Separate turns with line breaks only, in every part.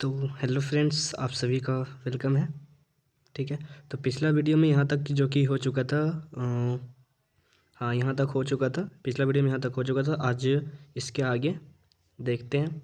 तो hello friends, आप सभी का वेलकम है। ठीक है, तो पिछला वीडियो में यहाँ तक जो कि हो चुका था। हाँ, यहाँ तक हो चुका था। पिछला वीडियो में यहाँ तक हो चुका था। आज इसके आगे देखते हैं।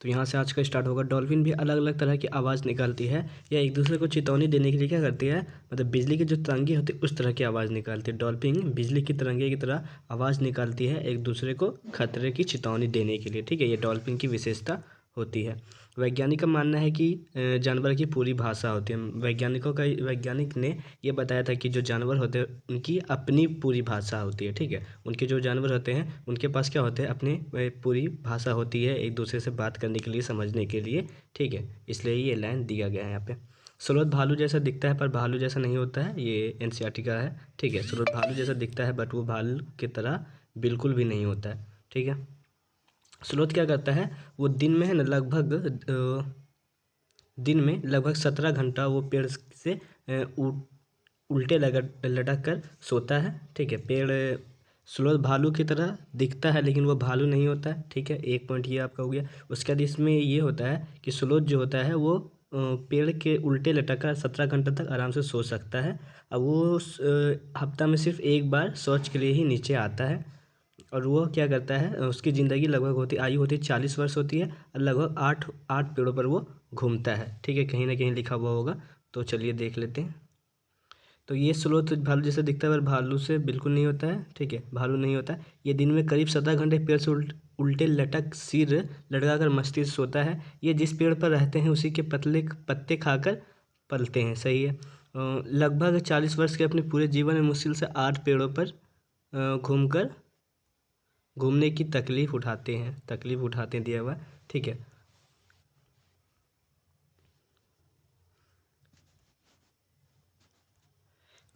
तो यहाँ से आज का स्टार्ट होगा। डॉल्फिन भी अलग अलग तरह की आवाज़ निकालती है। यह एक दूसरे को चेतावनी देने के लिए क्या करती है, मतलब बिजली की जो तरंगे होती है उस तरह की आवाज़ निकालती है। डॉल्फिन बिजली की तरंगे की तरह आवाज़ निकालती है एक दूसरे को खतरे की चेतावनी देने के लिए। ठीक है, ये डॉल्फिन की विशेषता होती है। वैज्ञानिक का मानना है कि जानवर की पूरी भाषा होती है। वैज्ञानिक ने ये बताया था कि जो जानवर होते हैं उनकी अपनी पूरी भाषा होती है। ठीक है, उनके जो जानवर होते हैं उनके पास क्या होते हैं, अपने पूरी भाषा होती है एक दूसरे से बात करने के लिए, समझने के लिए। ठीक है, इसलिए ये लाइन दिया गया है यहाँ पे। स्लोथ भालू जैसा दिखता है पर भालू जैसा नहीं होता है। ये एनसीईआरटी का है। ठीक है, स्लोथ भालू जैसा दिखता है बट वो भालू की तरह बिल्कुल भी नहीं होता है। ठीक है, स्लोथ क्या करता है, वो दिन में है ना दिन में लगभग 17 घंटा वो पेड़ से उल्टे लटक कर सोता है। ठीक है, पेड़ स्लोथ भालू की तरह दिखता है लेकिन वो भालू नहीं होता है। ठीक है, एक पॉइंट ये आपका हो गया। उसके बाद इसमें ये होता है कि स्लोथ जो होता है वो पेड़ के उल्टे लटक कर 17 घंटे तक आराम से सो सकता है। अब वो हफ्ता में सिर्फ एक बार शौच के लिए ही नीचे आता है। और वो क्या करता है, उसकी ज़िंदगी लगभग आयु होती है 40 वर्ष होती है और लगभग आठ आठ पेड़ों पर वो घूमता है। ठीक है, कहीं ना कहीं लिखा हुआ होगा, तो चलिए देख लेते हैं। तो ये स्लोथ भालू जैसा दिखता है पर भालू से बिल्कुल नहीं होता है। ठीक है, भालू नहीं होता है। ये दिन में करीब 17 घंटे पेड़ से उल्टे लटक सिर लटका कर मस्ती से सोता है। ये जिस पेड़ पर रहते हैं उसी के पतले पत्ते खाकर पलते हैं। सही है। लगभग 40 वर्ष के अपने पूरे जीवन में मुश्किल से 8 पेड़ों पर घूमने की तकलीफ उठाते हैं दिया हुआ। ठीक है,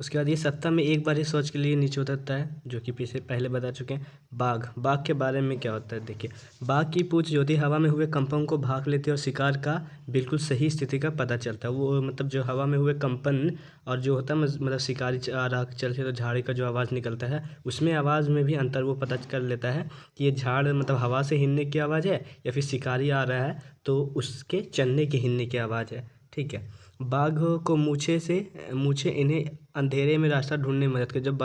उसके बाद ये सप्ताह में एक बार ही शौच के लिए नीचे उतरता है, जो कि पहले बता चुके हैं। बाघ के बारे में क्या होता है देखिए। बाघ की पूंछ जो होती है हवा में हुए कंपन को भांप लेती है और शिकार का बिल्कुल सही स्थिति का पता चलता है। वो मतलब जो हवा में हुए कंपन और जो होता है मतलब शिकारी आ रहा चलते तो झाड़ी का जो आवाज़ निकलता है उसमें आवाज़ में भी अंतर वो पता कर लेता है कि ये झाड़ मतलब हवा से हिलने की आवाज़ है या फिर शिकारी आ रहा है तो उसके चलने की हिलने की आवाज़ है। ठीक है, बाघ को मूछें इन्हें अंधेरे में रास्ता ढूंढने में मदद करती है। जब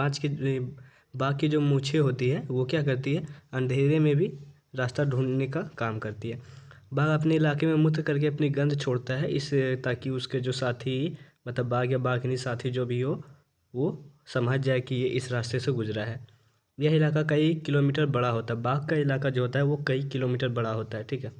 बाघ की जो मूछें होती है वो क्या करती है, अंधेरे में भी रास्ता ढूंढने का काम करती है। बाघ अपने इलाके में मूत्र करके अपनी गंध छोड़ता है इस ताकि उसके जो साथी मतलब बाघ या बाघिनी साथी जो भी हो वो समझ जाए कि ये इस रास्ते से गुजरा है। यह इलाका कई किलोमीटर बड़ा होता है। बाघ का इलाका जो होता है वो कई किलोमीटर बड़ा होता है। ठीक है,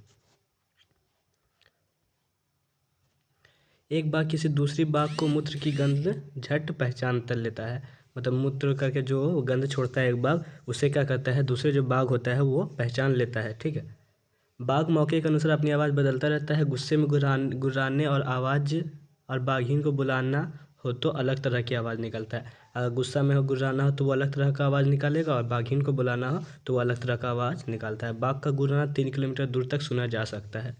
एक बाघ किसी दूसरी बाघ को मूत्र की गंध झट पहचान कर लेता है। मतलब मूत्र करके जो गंध छोड़ता है एक बाघ, उसे क्या करता है दूसरे जो बाघ होता है वो पहचान लेता है। ठीक है, बाघ मौके के अनुसार अपनी आवाज़ बदलता रहता है। गुस्से में गुर्राने और आवाज़ और बाघिन को बुलाना हो तो अलग तरह की आवाज़ निकलता है। अगर गुस्सा में हो गुर्राना हो तो वो अलग तरह का आवाज़ निकालेगा और बाघिन को बुलाना हो तो वो अलग तरह का आवाज़ निकालता है। बाघ का गुर्राना 3 किलोमीटर दूर तक सुना जा सकता है।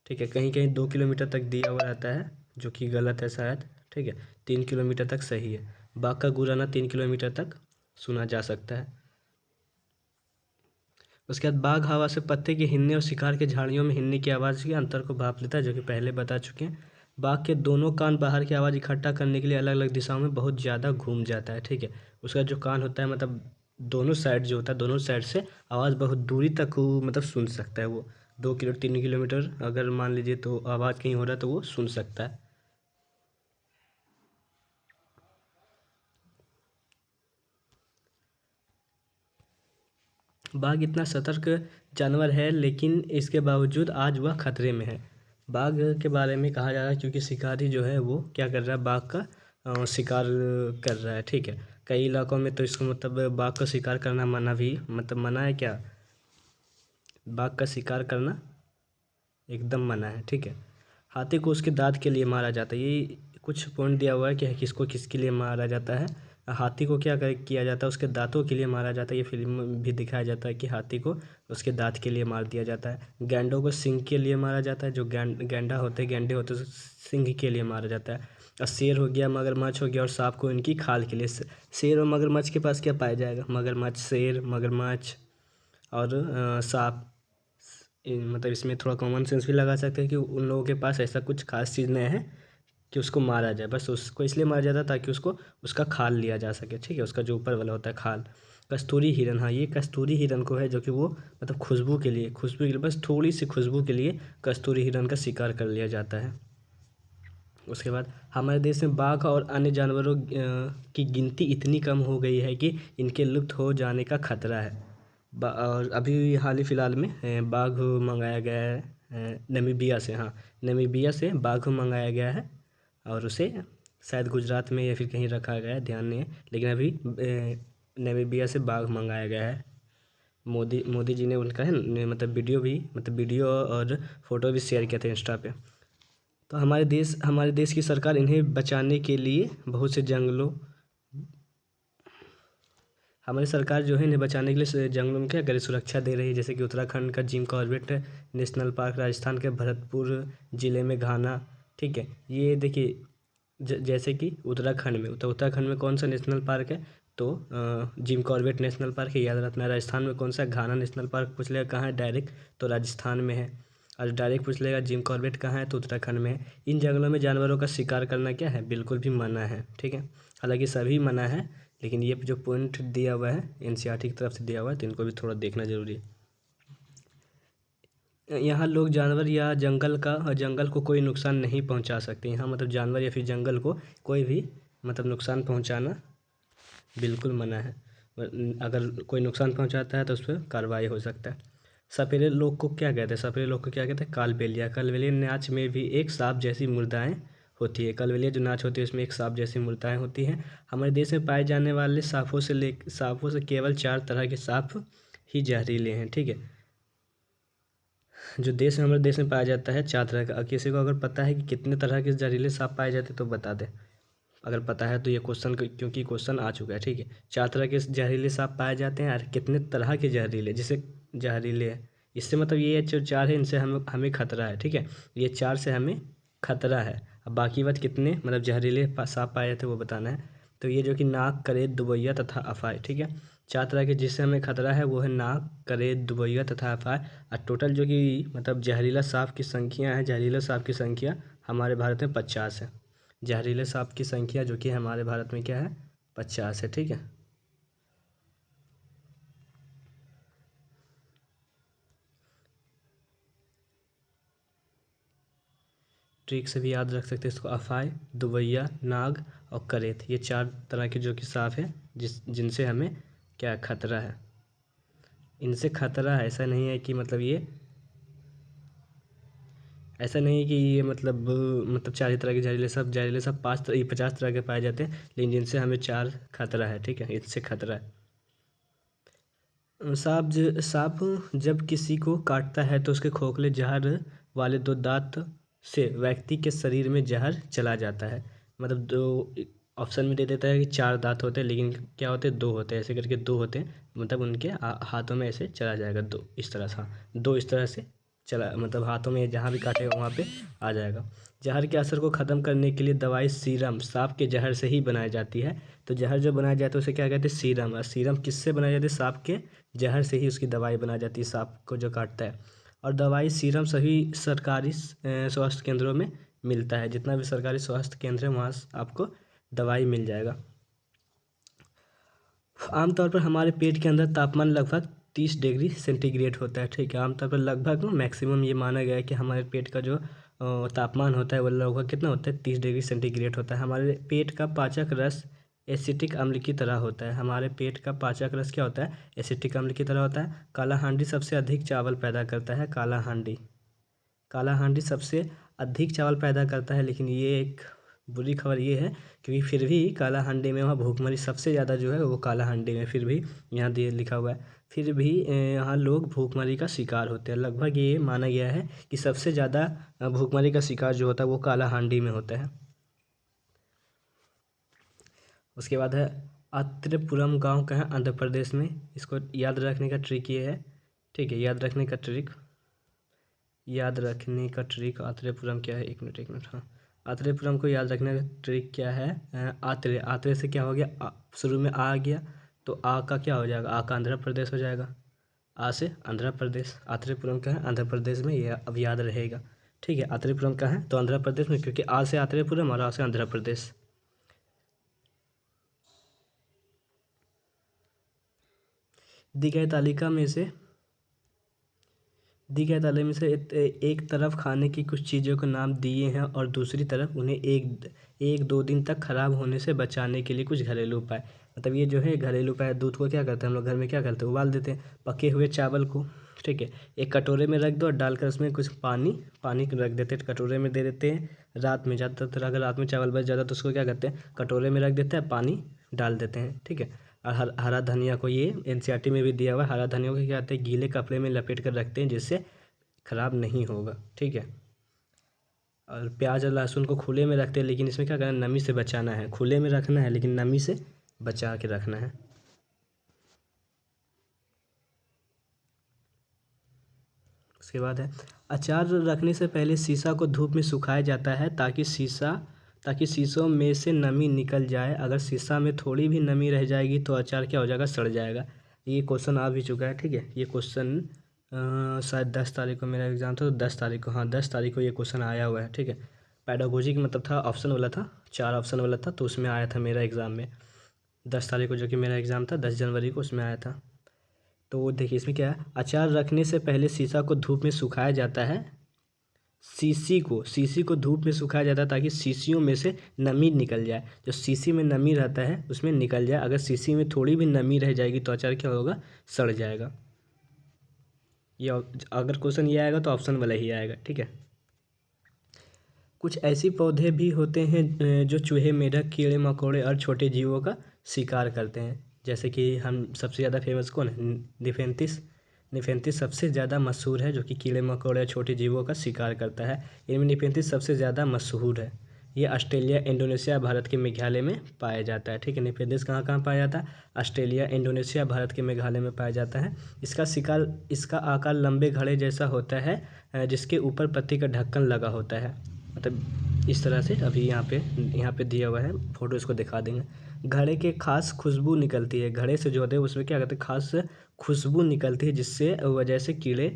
ठीक है, कहीं कहीं 2 किलोमीटर तक दिया हुआ रहता है जो कि गलत है शायद। ठीक है, 3 किलोमीटर तक सही है। बाघ का गुर्राना 3 किलोमीटर तक सुना जा सकता है। उसके बाद बाघ हवा से पत्ते के हिलने और शिकार के झाड़ियों में हिलने की आवाज़ के अंतर को भाप लेता है, जो कि पहले बता चुके हैं। बाघ के दोनों कान बाहर की आवाज़ इकट्ठा करने के लिए अलग अलग दिशाओं में बहुत ज़्यादा घूम जाता है। ठीक है, उसका जो कान होता है मतलब दोनों साइड जो होता है दोनों साइड से आवाज़ बहुत दूरी तक वो मतलब सुन सकता है। वो 2 3 किलोमीटर अगर मान लीजिए तो आवाज़ कहीं हो रहा है तो वो सुन सकता है। बाघ इतना सतर्क जानवर है लेकिन इसके बावजूद आज वह खतरे में है। बाघ के बारे में कहा जा रहा है क्योंकि शिकारी जो है वो क्या कर रहा है, बाघ का शिकार कर रहा है। ठीक है, कई इलाकों में तो इसका मतलब बाघ का शिकार करना मना भी मतलब मना है क्या, बाघ का शिकार करना एकदम मना है। ठीक है, हाथी को उसके दांत के लिए मारा जाता है। ये कुछ पॉइंट दिया हुआ है कि किसको किसके लिए मारा जाता है। हाथी को किया जाता है, उसके दांतों के लिए मारा जाता है। ये फिल्म में भी दिखाया जाता है कि हाथी को उसके दांत के लिए मार दिया जाता है। गैंडों को सींग के लिए मारा जाता है। जो गैंडे होते हैं सींग के लिए मारा जाता है। और शेर हो गया, मगरमच्छ हो गया और सांप को इनकी खाल के लिए। शेर और मगरमच्छ के पास क्या पाया जाएगा, मगरमच्छ, शेर, मगरमच्छ और सांप, मतलब इसमें थोड़ा कॉमन सेंस भी लगा सकते हैं कि उन लोगों के पास ऐसा कुछ खास चीज़ नहीं है कि उसको मारा जाए, बस उसको इसलिए मारा जाता है ताकि उसको उसका खाल लिया जा सके, ठीक है, उसका जो ऊपर वाला होता है खाल। कस्तूरी हिरन, हाँ ये कस्तूरी हिरन को है जो कि वो मतलब खुशबू के लिए बस थोड़ी सी खुशबू के लिए कस्तूरी हिरन का शिकार कर लिया जाता है। उसके बाद हमारे देश में बाघ और अन्य जानवरों की गिनती इतनी कम हो गई है कि इनके लुप्त हो जाने का खतरा है। और अभी हाल ही फिलहाल में बाघ मंगाया गया है नमीबिया से, हाँ नमीबिया से बाघ मंगाया गया है और उसे शायद गुजरात में या फिर कहीं रखा गया है, ध्यान नहीं है, लेकिन अभी नमीबिया से बाघ मंगाया गया है। मोदी मोदी जी ने उनका है मतलब वीडियो और फोटो भी शेयर किया था इंस्टा पे। तो हमारे देश की सरकार इन्हें बचाने के लिए बहुत से जंगलों हमारी सरकार जो है इन्हें बचाने के लिए जंगलों में क्या करे, सुरक्षा दे रही है। जैसे कि उत्तराखंड का Jim Corbett national park, Rajasthan के भरतपुर ज़िले में घाना, ठीक है। ये देखिए जैसे कि उत्तराखंड में उत्तराखंड में कौन सा नेशनल पार्क है, तो जिम कॉर्बेट नेशनल पार्क है, याद रखना है। राजस्थान में कौन सा, घाना नेशनल पार्क पूछ लेगा कहाँ है डायरेक्ट, तो राजस्थान में है। और डायरेक्ट पूछ लेगा जिम कॉर्बेट कहाँ है, तो उत्तराखंड में है। इन जंगलों में जानवरों का शिकार करना क्या है, बिल्कुल भी मना है, ठीक है। हालांकि सभी मना है, लेकिन ये जो पॉइंट दिया हुआ है एनसीईआरटी की तरफ से दिया हुआ है, तो इनको भी थोड़ा देखना जरूरी है। यहाँ लोग जानवर या जंगल को कोई नुकसान नहीं पहुँचा सकते। यहाँ मतलब जानवर या फिर जंगल को कोई भी मतलब नुकसान पहुँचाना बिल्कुल मना है। अगर कोई नुकसान पहुँचाता है तो उस पर कार्रवाई हो सकता है। सपेरे लोग को क्या कहते हैं, सपेरे लोग को क्या कहते हैं, कालबेलिया। कालबेलिया नाच में भी एक सांप जैसी मुद्राएं होती है। कालबेलिया जो नाच होती है उसमें एक सांप जैसी मुद्राएं होती हैं। हमारे देश में पाए जाने वाले सांपों से केवल 4 तरह के सांप ही जहरीले हैं, ठीक है। जो देश हमारे देश में पाया जाता है 4 तरह का। किसी को अगर पता है कि कितने तरह के जहरीले सांप पाए जाते हैं तो बता दे, अगर पता है तो ये क्वेश्चन, क्योंकि क्वेश्चन आ चुका है, ठीक है। 4 तरह के जहरीले सांप पाए जाते हैं और कितने तरह के जहरीले, जैसे जहरीले है, इससे मतलब ये जो 4 है इनसे हमें खतरा है, ठीक है। ये 4 से हमें खतरा है। अब बाकी बात कितने मतलब जहरीले सांप पाए जाते हैं वो बताना है। तो ये जो कि नाक, करेत, दुबैया तथा अफाय, ठीक है। 4 तरह के जिससे हमें खतरा है वो है नाक, करेत, दुबैया तथा अफाय। और टोटल जो कि मतलब जहरीला सांप की संख्या हमारे भारत में 50 है। जहरीले सांप की संख्या जो कि हमारे भारत में क्या है, 50 है, ठीक है। ट्रिक से भी याद रख सकते हैं इसको, अफाय, दुबैया, नाग और करेत, ये 4 तरह के जो कि सांप है जिनसे हमें क्या खतरा है। इनसे खतरा है, ऐसा नहीं है कि ये मतलब 4 ही तरह के जहरीले सांप 50 तरह के पाए जाते हैं, लेकिन जिनसे हमें 4 खतरा है, ठीक है, इनसे खतरा है। सांप जब किसी को काटता है तो उसके खोखले जहर वाले 2 दांत से व्यक्ति के शरीर में जहर चला जाता है। मतलब 2 ऑप्शन में दे देता है कि 4 दांत होते हैं, लेकिन क्या होते हैं, 2 होते हैं, ऐसे करके 2 होते हैं। मतलब उनके हाथों में ऐसे चला जाएगा 2 इस तरह से, हाँ 2 इस तरह से चला, मतलब हाथों में जहाँ भी काटेगा वहाँ पे आ जाएगा। जहर के असर को ख़त्म करने के लिए दवाई सीरम सांप के जहर से ही बनाई जाती है। तो जहर जो बनाया जाता है उसे क्या कहते हैं, सीरम। और सीरम किससे बनाई जाती है, सांप के जहर से ही उसकी दवाई बनाई जाती है सांप को जो काटता है। और दवाई सीरम सभी सरकारी स्वास्थ्य केंद्रों में मिलता है। जितना भी सरकारी स्वास्थ्य केंद्र है वहाँ आपको दवाई मिल जाएगा। आमतौर पर हमारे पेट के अंदर तापमान लगभग 30 डिग्री सेंटीग्रेड होता है, ठीक है। आमतौर पर लगभग मैक्सिमम ये माना गया है कि हमारे पेट का जो तापमान होता है वो लगभग कितना होता है, 30 डिग्री सेंटीग्रेड होता है। हमारे पेट का पाचक रस एसिटिक अम्ल की तरह होता है। हमारे पेट का पाचक रस क्या होता है, एसिटिक अम्ल की तरह होता है। काला हांडी सबसे अधिक चावल पैदा करता है। काला हांडी सबसे अधिक चावल पैदा करता है, लेकिन ये एक बुरी खबर ये है क्योंकि फिर भी काला हांडी में वहाँ भूखमरी सबसे ज़्यादा जो है वो काला हांडी में, फिर भी यहाँ दिए लिखा हुआ है, फिर भी यहाँ लोग भूखमरी का शिकार होते हैं। लगभग ये माना गया है कि सबसे ज़्यादा भूखमरी का शिकार जो होता है वो काला हांडी में होता है। उसके बाद है आत्रेपुरम गांव कहाँ, आंध्र प्रदेश में। इसको याद रखने का ट्रिक ये है, ठीक है, याद रखने का ट्रिक आत्रेपुरम क्या है, एक मिनट, हाँ। आत्रेपुरम को याद रखने का ट्रिक क्या है, आत्रे से क्या हो गया, शुरू में आ गया, तो आ का क्या हो जाएगा, आ का आंध्र प्रदेश हो जाएगा। आ से आंध्र प्रदेश, आत्रेयपुरम का है आंध्र प्रदेश में, ये अब याद रहेगा। ठीक है, आत्रेयपुरम का है तो आंध्र प्रदेश में, क्योंकि आ से आत्रेयपुरम और आ से आंध्र प्रदेश। दी गई तालिका में से एक तरफ खाने की कुछ चीज़ों के नाम दिए हैं और दूसरी तरफ उन्हें एक दो दिन तक खराब होने से बचाने के लिए कुछ घरेलू उपाय। मतलब ये जो है घरेलू उपाय, दूध को क्या करते हैं हम लोग घर में, क्या करते हैं, उबाल देते हैं पके हुए चावल को। ठीक है, एक कटोरे में रख दो और डालकर उसमें कुछ पानी रख देते हैं, कटोरे में दे देते हैं। रात में ज़्यादातर अगर रात में चावल बच जाता है तो उसको क्या करते हैं, कटोरे में रख देते हैं, पानी डाल देते हैं। ठीक है, और हरा धनिया को, ये एनसीईआरटी में भी दिया हुआ है, हरा धनिया को क्या करते हैं, गीले कपड़े में लपेट कर रखते हैं जिससे ख़राब नहीं होगा। ठीक है, और प्याज और लहसुन को खुले में रखते हैं, लेकिन इसमें क्या करना है, नमी से बचाना है। खुले में रखना है लेकिन नमी से बचा के रखना है। उसके बाद है, अचार रखने से पहले शीशा को धूप में सुखाया जाता है ताकि शीशों में से नमी निकल जाए। अगर शीशा में थोड़ी भी नमी रह जाएगी तो अचार क्या हो जाएगा, सड़ जाएगा। ये क्वेश्चन आ भी चुका है। ठीक है, ये क्वेश्चन शायद 10 तारीख को मेरा एग्ज़ाम था, तो 10 तारीख को, हाँ 10 तारीख को ये क्वेश्चन आया हुआ है। ठीक है, पैडागोजी का मतलब था ऑप्शन वाला था, 4 ऑप्शन वाला था, तो उसमें आया था मेरा एग्ज़ाम में 10 तारीख को, जो कि मेरा एग्ज़ाम था 10 जनवरी को, उसमें आया था। तो देखिए इसमें क्या है, अचार रखने से पहले शीशा को धूप में सुखाया जाता है। शीशी को धूप में सुखाया जाता है ताकि शीशियों में से नमी निकल जाए। जो शीशी में नमी रहता है उसमें निकल जाए। अगर शीशी में थोड़ी भी नमी रह जाएगी तो अचार क्या होगा, सड़ जाएगा। ये अगर क्वेश्चन ये आएगा तो ऑप्शन वाला ही आएगा। ठीक है, कुछ ऐसी पौधे भी होते हैं जो चूहे, मेढक, कीड़े मकोड़े और छोटे जीवों का शिकार करते हैं। जैसे कि हम सबसे ज़्यादा फेमस कौन है, निफेंथिस। निफेंथिस सबसे ज़्यादा मशहूर है, जो कि कीड़े मकोड़े और छोटे जीवों का शिकार करता है। इनमें निफेंथिस सबसे ज़्यादा मशहूर है। ये ऑस्ट्रेलिया, इंडोनेशिया, भारत के मेघालय में पाया जाता है। ठीक है, निफेंथिस कहाँ कहाँ पाया जाता है, ऑस्ट्रेलिया, इंडोनेशिया, भारत के मेघालय में पाया जाता है। इसका आकार लंबे घड़े जैसा होता है, जिसके ऊपर पत्ती का ढक्कन लगा होता है। मतलब इस तरह से, अभी यहाँ पे दिया हुआ है फोटो, इसको दिखा देंगे। घड़े के खास खुशबू निकलती है, घड़े से जो होते हैं उसमें क्या कहते हैं, खास खुशबू निकलती है, जिससे वजह से कीड़े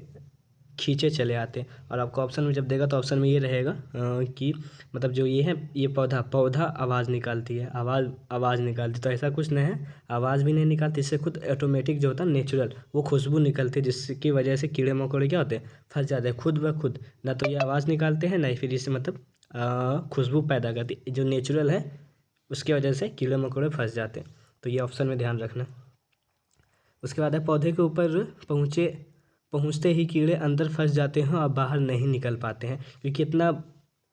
खींचे चले आते हैं। और आपको ऑप्शन में जब देगा तो ऑप्शन में ये रहेगा कि मतलब जो ये है, ये पौधा आवाज़ निकालती है, आवाज़ निकालती, तो ऐसा कुछ नहीं है, आवाज़ भी नहीं निकालती। इससे खुद ऑटोमेटिक जो होता है नेचुरल वो खुशबू निकलती है, जिसकी वजह से कीड़े मकोड़े क्या होते हैं, फंस जाते हैं खुद ब खुद। ना तो ये आवाज़ निकालते हैं, ना ही फिर इससे मतलब खुशबू पैदा करती, जो नेचुरल है उसकी वजह से कीड़े मकोड़े फंस जाते हैं। तो ये ऑप्शन में ध्यान रखना। उसके बाद है, पौधे के ऊपर पहुँचते ही कीड़े अंदर फंस जाते हैं और बाहर नहीं निकल पाते हैं, क्योंकि इतना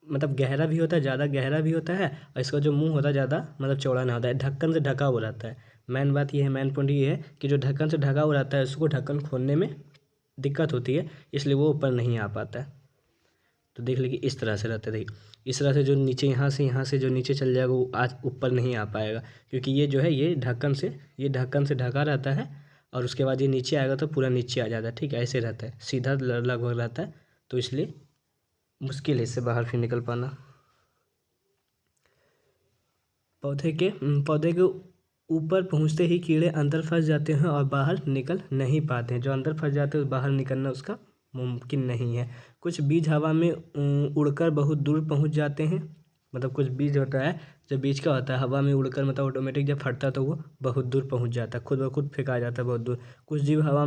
मतलब गहरा भी होता है, ज़्यादा गहरा भी होता है, और इसका जो मुंह होता है ज़्यादा मतलब चौड़ा नहीं होता है, ढक्कन से ढका हुआ रहता है। मेन बात ये है, मेन पॉइंट ये है कि जो ढक्कन से ढका हुआ रहता है उसको ढक्कन खोलने में दिक्कत होती है, इसलिए वो ऊपर नहीं आ पाता है। तो देख लीजिए इस तरह से रहता है, देखिए इस तरह से जो नीचे यहाँ से जो नीचे चल जाएगा वो आज ऊपर नहीं आ पाएगा, क्योंकि ये जो है ये ढक्कन से ढका रहता है, और उसके बाद ये नीचे आएगा तो पूरा नीचे आ जाता है। ठीक है, ऐसे रहता है, सीधा लगभग रहता है, तो इसलिए मुश्किल है इससे बाहर फिर निकल पाना। पौधे के ऊपर पहुँचते ही कीड़े अंदर फंस जाते हैं और बाहर निकल नहीं पाते हैं। जो अंदर फंस जाते हैं बाहर निकलना उसका मुमकिन नहीं है। कुछ बीज हवा में उड़कर बहुत दूर पहुँच जाते हैं। मतलब कुछ बीज होता है, जब बीज का होता है हवा में उड़कर, मतलब ऑटोमेटिक जब फटता है तो वो बहुत दूर पहुँच जाता है, खुद ब खुद फेंका जाता है बहुत दूर। कुछ जीव हवा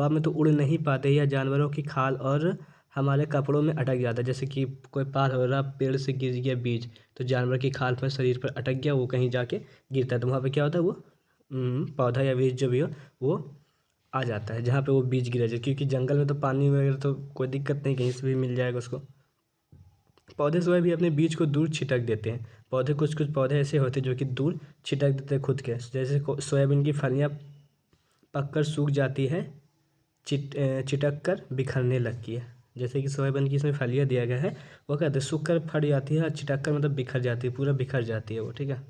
में तो उड़ नहीं पाते, या जानवरों की खाल और हमारे कपड़ों में अटक जाता है। जैसे कि कोई पार हो रहा, पेड़ से गिर गया बीज, तो जानवर की खाल पर शरीर पर अटक गया, वो कहीं जाके गिरता है, तो वहाँ पे क्या होता है, वो पौधा या बीज जो भी हो वो आ जाता है जहाँ पे वो बीज गिरा जाए। क्योंकि जंगल में तो पानी वगैरह तो कोई दिक्कत नहीं, कहीं से भी मिल जाएगा उसको। पौधे स्वयं भी अपने बीज को दूर छिटक देते हैं। कुछ कुछ पौधे ऐसे होते हैं जो कि दूर छिटक देते हैं खुद के, जैसे सोयाबीन की फलियाँ पककर सूख जाती है, चिटक कर बिखरने लगती है। जैसे कि सोयाबीन की इसमें फलियाँ दिया गया है, वो कहते हैं सूख कर फट जाती है, चिटक कर मतलब बिखर जाती है, पूरा बिखर जाती है वो। ठीक है,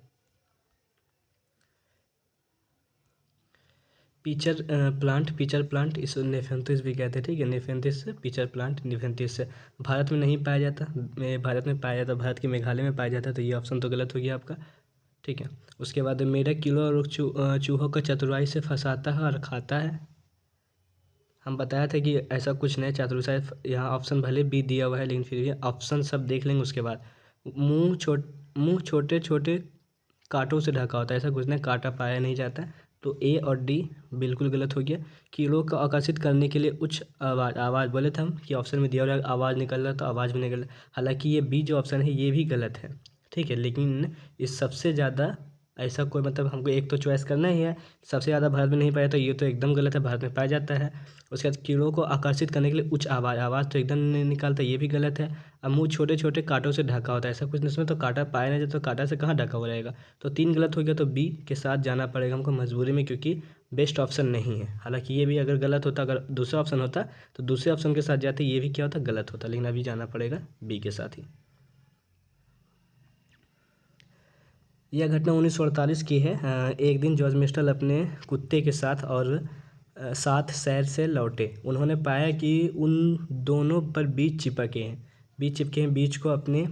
पीचर प्लांट इस नेफेंथिस भी कहते हैं। ठीक है, नेफेंथिस पीचर प्लांट नेफेंथिस भारत में नहीं पाया जाता, भारत में पाया जाता, भारत के मेघालय में पाया जाता, तो ये ऑप्शन तो गलत हो गया आपका। ठीक है, उसके बाद मेढक कीड़ों और चूहों को चतुराई से फंसाता है और खाता है। हम बताया था कि ऐसा कुछ नहीं, चातुर्साय यहाँ ऑप्शन भले बी दिया हुआ है लेकिन फिर भी ऑप्शन सब देख लेंगे उसके बाद। मुंह छोटे छोटे कांटों से ढका होता है, ऐसा कुछ नहीं, कांटा पाया नहीं जाता है। तो ए और डी बिल्कुल गलत हो गया। कीड़ों को आकर्षित करने के लिए उच्च आवाज़ बोले थे हम कि ऑप्शन में दिया हुआ है आवाज़ निकल रहा है तो आवाज़ भी निकल रहा है। हालांकि ये बी जो ऑप्शन है ये भी गलत है, ठीक है, लेकिन इस सबसे ज़्यादा ऐसा कोई मतलब हमको एक तो चॉइस करना ही है। सबसे ज़्यादा भारत में नहीं पाया तो ये तो एकदम गलत है, भारत में पाया जाता है। उसके बाद कीड़ों को आकर्षित करने के लिए उच्च आवाज़ तो एकदम नहीं निकालता, ये भी गलत है। अब मुँह छोटे छोटे कांटों से ढका होता है, ऐसा कुछ नहीं, उसमें तो कांटा पाया नहीं जाता, तो कांटा से कहाँ ढका हुआ रहेगा। तो 3 गलत हो गया, तो बी के साथ जाना पड़ेगा हमको मजबूरी में, क्योंकि बेस्ट ऑप्शन नहीं है। हालांकि ये भी अगर गलत होता, अगर दूसरा ऑप्शन होता तो दूसरे ऑप्शन के साथ जाते, ये भी क्या होता, गलत होता, लेकिन अभी जाना पड़ेगा बी के साथ ही। यह घटना 1948 की है। एक दिन जॉर्ज मिस्टल अपने कुत्ते के साथ सैर से लौटे। उन्होंने पाया कि उन दोनों पर बीज चिपके हैं। बीज को अपने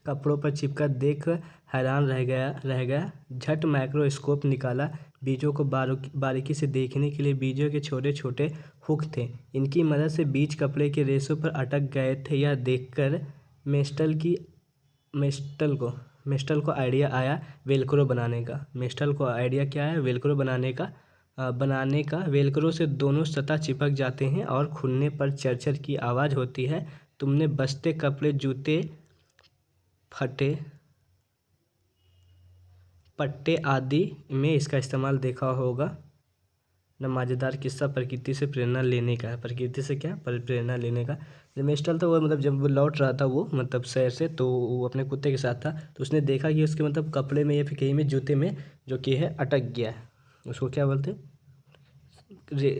कपड़ों पर चिपका देख हैरान रह गया। झट माइक्रोस्कोप निकाला। बीजों को बारीकी से देखने के लिए बीजों के छोटे छोटे हुक थे। इनकी मदद से बीज कपड़े के रेशों पर अटक गए थे। यह देखकर मेस्टल की मेस्टल को मेस्टल को आइडिया आया वेलक्रो बनाने का। मेस्टल को आइडिया क्या है, वेलक्रो बनाने का। वेलक्रो से दोनों सतह चिपक जाते हैं और खुलने पर चरचर की आवाज़ होती है। तुमने बस्ते कपड़े, जूते, फटे पट्टे आदि में इसका इस्तेमाल देखा होगा। न मज़ेदार किस्सा प्रकृति से प्रेरणा लेने का है। प्रकृति से क्या, प्रेरणा लेने का। जब मेस्टल था वो मतलब जब वो लौट रहा था, वो मतलब शहर से, तो वो अपने कुत्ते के साथ था, तो उसने देखा कि उसके मतलब कपड़े में या फिर कहीं में जूते में जो कि है अटक गया है, उसको क्या बोलते हैं,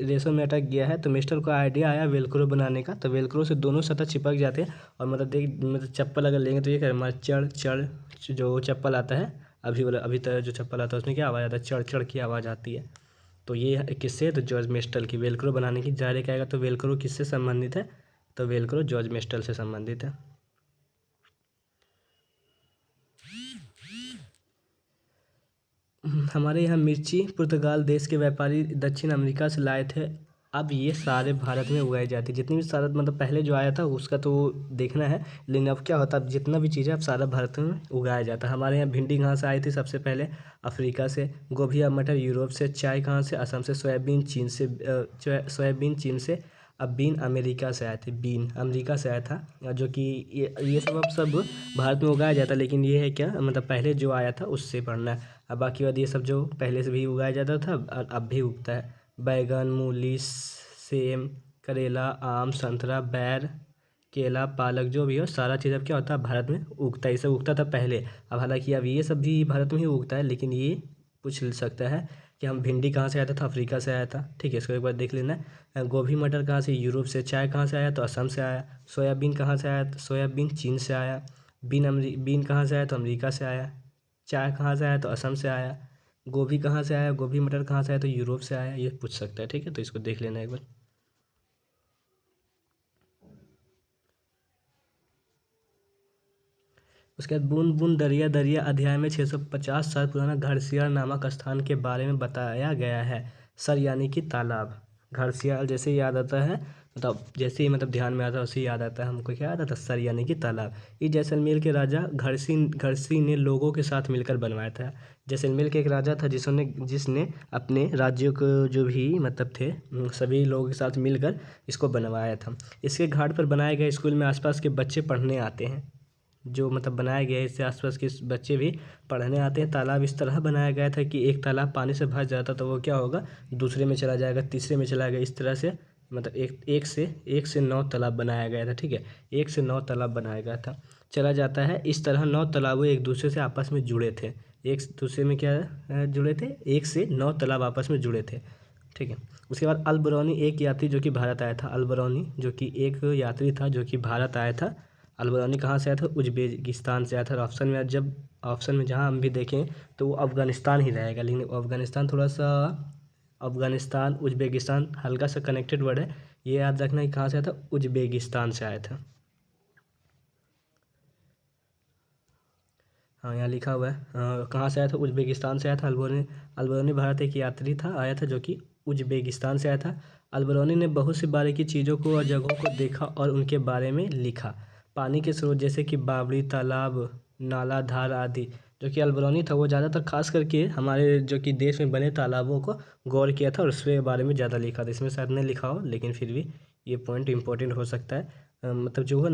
रेशों में अटक गया है। तो मेस्टल को आइडिया आया वेलक्रो बनाने का। तो वेलक्रो से दोनों सतह चिपक जाते हैं और मतलब चप्पल अगर लेंगे तो ये क्या हमारा चढ़ चढ़ जो चप्पल आता है, अभी तक जो चप्पल आता है उसमें क्या आवाज़ आता है, चढ़ चढ़ की आवाज़ आती है। तो ये किससे, तो जॉर्ज मेस्टल की वेलक्रो बनाने की। ज़ाहिर क्या आएगा, तो वेलक्रो किससे संबंधित है, तो वेलक्रो जॉर्ज मेस्टल से संबंधित है। हमारे यहाँ मिर्ची पुर्तगाल देश के व्यापारी दक्षिण अमेरिका से लाए थे। अब ये सारे भारत में उगाई जाती है, जितनी भी सारा मतलब पहले जो आया था उसका तो देखना है, लेकिन अब क्या होता है, अब जितना भी चीज़ है अब सारा भारत में उगाया जाता है। हमारे यहाँ भिंडी कहाँ से आई थी सबसे पहले, अफ्रीका से। गोभी या मटर यूरोप से। चाय कहाँ से, असम से। सोयाबीन चीन से। अब बीन अमेरिका से आए थे, बीन अमेरिका से आया था, जो कि ये सब भारत में उगाया जाता है, लेकिन ये है क्या मतलब पहले जो आया था उससे पढ़ना है। अब बाकी बात ये सब जो पहले से भी उगाया जाता था अब भी उगता है। बैगन, मूली, सेम, करेला, आम, संतरा, बैर, केला, पालक, जो भी हो सारा चीज़ अब क्या होता है भारत में उगता है। ये सब उगता था पहले, अब हालांकि अब ये सब भी भारत में ही उगता है, लेकिन ये पूछ सकता है कि हम भिंडी कहाँ से आया था, अफ्रीका से आया था, ठीक है, इसको एक बार देख लेना है। गोभी मटर कहाँ से, यूरोप से। चाय कहाँ से आया, तो असम से आया। सोयाबीन कहाँ से आया, तो सोयाबीन चीन से आया। बीन कहाँ से आया, तो अमेरिका से आया। चाय कहाँ से आया, तो असम से आया। गोभी कहाँ से आया, गोभी मटर कहाँ से आया, तो यूरोप से आया। ये पूछ सकता है, ठीक है, तो इसको देख लेना एक बार। उसके बाद बूंद बूंद दरिया दरिया अध्याय में 650 साल पुराना घड़सियाल नामक स्थान के बारे में बताया गया है। सर यानी कि तालाब। घड़सियाल जैसे ही याद आता है, मतलब जैसे ही मतलब ध्यान में आता है उसे ही याद आता है हमको, क्या याद आता है, सर यानी कि तालाब। ये जैसलमेर के राजा घड़सी ने लोगों के साथ मिलकर बनवाया था। जैसलमेर के एक राजा था जिसने अपने राज्यों को जो भी मतलब थे सभी लोगों के साथ मिलकर इसको बनवाया था। इसके घाट पर बनाए गए स्कूल में आसपास के बच्चे पढ़ने आते हैं। जो मतलब बनाया गया है इससे आसपास के बच्चे भी पढ़ने आते हैं। तालाब इस तरह बनाया गया था कि एक तालाब पानी से भर जाता तो वो क्या होगा, दूसरे में चला जाएगा, तीसरे में चला गया, इस तरह से मतलब एक से 9 तालाब बनाया गया था, ठीक है, 1 से 9 तालाब बनाया गया था, चला जाता है। इस तरह 9 तालाबों एक दूसरे से आपस में जुड़े थे, एक दूसरे में क्या जुड़े थे, 1 से 9 तालाब आपस में जुड़े थे, ठीक है। उसके बाद अलबरौनी एक यात्री जो कि भारत आया था। अलबरौनी जो कि एक यात्री था जो कि भारत आया था। अलबरौनी कहाँ से आया था, उज्बेकिस्तान से आया था। और ऑप्शन में जहाँ हम भी देखें तो वो अफ़गानिस्तान ही रहेगा, लेकिन अफ़गानिस्तान थोड़ा सा, अफ़गानिस्तान उज्बेकिस्तान हल्का सा कनेक्टेड वर्ड है, ये याद रखना कि कहाँ से आया था, उज्बेकिस्तान से आया था। हाँ यहाँ लिखा हुआ है कहाँ से आया था, उज्बेकिस्तान से आया था। अलबरौनी भारत एक यात्री था, आया था जो कि उज्बेकिस्तान से आया था। अल्बेरोनी ने बहुत सी बारीकी चीज़ों को और जगहों को देखा और उनके बारे में लिखा। पानी के स्रोत जैसे कि बावड़ी, तालाब, नाला, धार आदि, जो कि अल्बेरोनी था वो ज़्यादातर खास करके हमारे जो कि देश में बने तालाबों को गौर किया था और उसके बारे में ज़्यादा लिखा था। इसमें शायद नहीं लिखा हो, लेकिन फिर भी ये पॉइंट इम्पोर्टेंट हो सकता है। मतलब जो है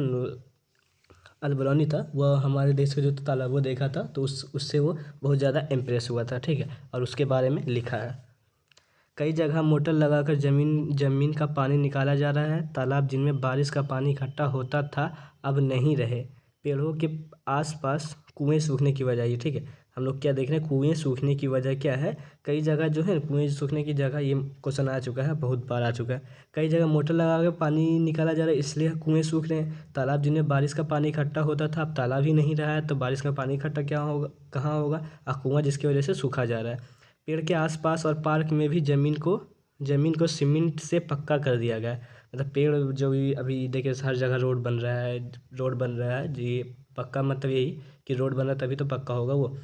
अल्बेरोनी था वह हमारे देश के जो तालाबों देखा था, तो उससे वो बहुत ज़्यादा इम्प्रेस हुआ था, ठीक है, और उसके बारे में लिखा है। कई जगह मोटर लगाकर जमीन जमीन का पानी निकाला जा रहा है। तालाब जिनमें बारिश का पानी इकट्ठा होता था अब नहीं रहे। पेड़ों के आसपास कुएं सूखने की वजह, ये ठीक है, हम लोग क्या देख रहे हैं, कुएं सूखने की वजह क्या है। कई जगह जो है कुएं सूखने की जगह, ये क्वेश्चन आ चुका है, बहुत बार आ चुका है। कई जगह मोटर लगा कर पानी निकाला जा रहा है, इसलिए कुएं सूख रहे हैं। तालाब जिनमें बारिश का पानी इकट्ठा होता था अब तालाब ही नहीं रहा है, तो बारिश का पानी इकट्ठा क्या होगा, कहाँ होगा, कुआं, जिसकी वजह से सूखा जा रहा है। पेड़ के आसपास और पार्क में भी ज़मीन को सीमेंट से पक्का कर दिया गया है। मतलब पेड़ जो भी अभी देखिए हर जगह रोड बन रहा है जी, पक्का मतलब यही कि रोड बना तभी तो पक्का होगा वो,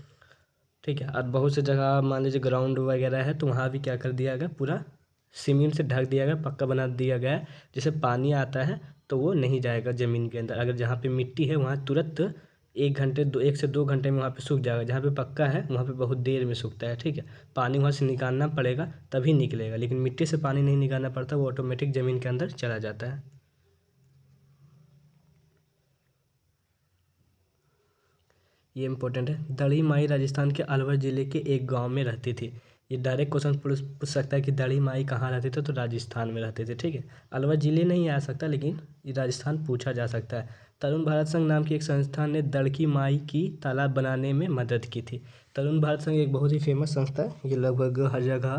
ठीक है। और बहुत सी जगह मान लीजिए ग्राउंड वगैरह है, तो वहाँ भी क्या कर दिया गया, पूरा सीमेंट से ढक दिया गया, पक्का बना दिया गया है। जैसे पानी आता है तो वो नहीं जाएगा ज़मीन के अंदर। अगर जहाँ पे मिट्टी है वहाँ तुरंत 1 से 2 घंटे में वहाँ पे सूख जाएगा। जहाँ पे पक्का है वहाँ पे बहुत देर में सूखता है, ठीक है। पानी वहाँ से निकालना पड़ेगा तभी निकलेगा, लेकिन मिट्टी से पानी नहीं निकालना पड़ता, वो ऑटोमेटिक ज़मीन के अंदर चला जाता है। ये इंपॉर्टेंट है। दड़ी माई राजस्थान के अलवर ज़िले के एक गांव में रहती थी। ये डायरेक्ट क्वेश्चन पूछ सकता है कि दड़ी माई कहाँ रहते थे, तो राजस्थान में रहते थे, ठीक है। अलवर ज़िले नहीं आ सकता, लेकिन ये राजस्थान पूछा जा सकता है। तरुण भारत संघ नाम की एक संस्था ने दड़की माई की तालाब बनाने में मदद की थी। तरुण भारत संघ एक बहुत ही फेमस संस्था है, ये लगभग हर जगह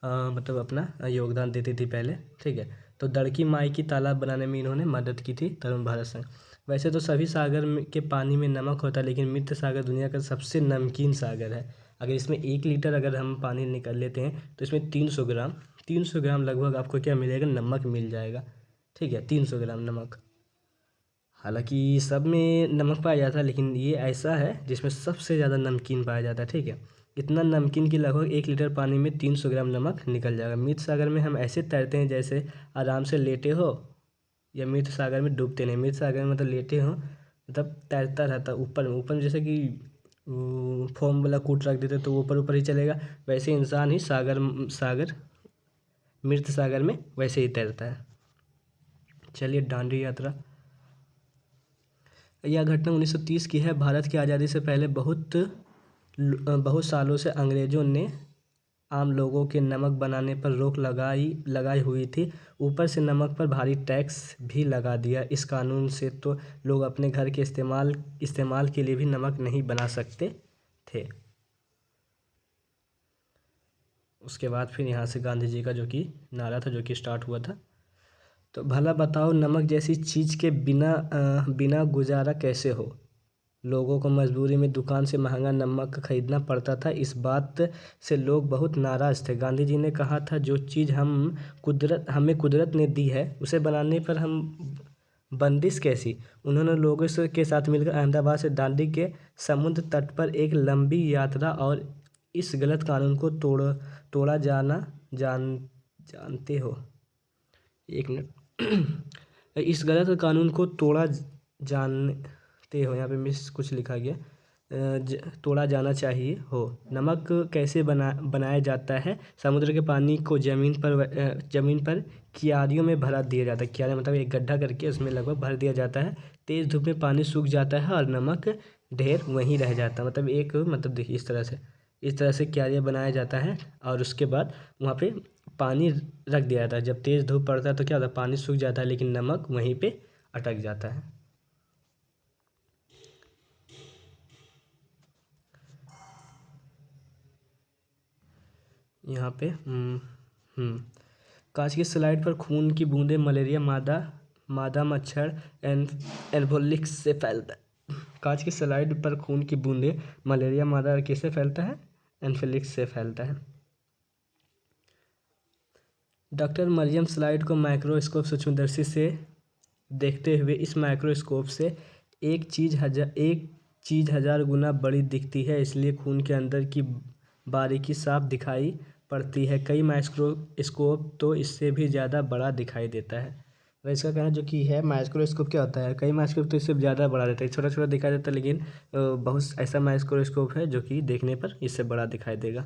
मतलब अपना योगदान देती थी पहले, ठीक है। तो दड़की माई की तालाब बनाने में इन्होंने मदद की थी, तरुण भारत संघ। वैसे तो सभी सागर के पानी में नमक होता है, लेकिन मृत सागर दुनिया का सबसे नमकीन सागर है। अगर इसमें 1 लीटर अगर हम पानी निकाल लेते हैं तो इसमें 300 ग्राम लगभग आपको क्या मिलेगा, नमक मिल जाएगा, ठीक है, 300 ग्राम नमक। हालांकि सब में नमक पाया जाता है, लेकिन ये ऐसा है जिसमें सबसे ज़्यादा नमकीन पाया जाता है, ठीक है। इतना नमकीन कि लगभग 1 लीटर पानी में 300 ग्राम नमक निकल जाएगा। मृत सागर में हम ऐसे तैरते हैं जैसे आराम से लेटे हो, या मृत सागर में डूबते नहीं। मृत सागर में मतलब लेटे हो, मतलब तैरता रहता ऊपर में, ऊपर में जैसे कि फोम वाला कूट रख देते तो ऊपर ऊपर ही चलेगा, वैसे इंसान ही सागर मृत सागर में वैसे ही तैरता है। चलिए, दांडी यात्रा। यह घटना 1930 की है। भारत की आज़ादी से पहले बहुत सालों से अंग्रेज़ों ने आम लोगों के नमक बनाने पर रोक लगाई हुई थी। ऊपर से नमक पर भारी टैक्स भी लगा दिया। इस कानून से तो लोग अपने घर के इस्तेमाल के लिए भी नमक नहीं बना सकते थे। उसके बाद फिर यहाँ से गांधी जी का जो कि नारा था, जो कि स्टार्ट हुआ था, तो भला बताओ नमक जैसी चीज़ के बिना गुजारा कैसे हो। लोगों को मजबूरी में दुकान से महंगा नमक खरीदना पड़ता था। इस बात से लोग बहुत नाराज़ थे। गांधी जी ने कहा था, जो चीज़ हमें कुदरत ने दी है उसे बनाने पर हम बंदिश कैसी। उन्होंने लोगों के साथ मिलकर अहमदाबाद से दांडी के समुद्र तट पर एक लंबी यात्रा और इस गलत कानून को तोड़ा जानते हो, एक मिनट, इस गलत कानून को तोड़ा जानते हो, यहाँ पे मिस कुछ लिखा गया, तोड़ा जाना चाहिए हो। नमक कैसे बनाया जाता है। समुद्र के पानी को ज़मीन पर क्यारियों में भरा दिया जाता है। क्यारी मतलब एक गड्ढा करके उसमें लगभग भर दिया जाता है। तेज़ धूप में पानी सूख जाता है और नमक ढेर वहीं रह जाता है। मतलब देखिए इस तरह से क्यारियाँ बनाया जाता है और उसके बाद वहाँ पे पानी रख दिया जाता है। जब तेज़ धूप पड़ता है तो क्या होता है, पानी सूख जाता है, लेकिन नमक वहीं पे अटक जाता है। यहाँ पे कांच की स्लाइड पर खून की बूंदें मलेरिया मादा मच्छर एनफिलिक्स से फैलता है। कांच की स्लाइड पर खून की बूंदें मलेरिया मादा किससे फैलता है, एनफिलिक्स से फैलता है। डॉक्टर मरियम स्लाइड को माइक्रोस्कोप सूक्ष्मदर्शी से देखते हुए, इस माइक्रोस्कोप से एक चीज़ 1000 गुना बड़ी दिखती है, इसलिए खून के अंदर की बारीकी साफ दिखाई पड़ती है। कई माइक्रोस्कोप तो इससे भी ज़्यादा बड़ा दिखाई देता है। वह इसका कहना जो कि है माइक्रोस्कोप क्या होता है, कई माइक्रोस्कोप तो इससे ज़्यादा बड़ा देता है, छोटा छोटा दिखाई देता है, लेकिन बहुत ऐसा माइक्रोस्कोप है जो कि देखने पर इससे बड़ा दिखाई देगा।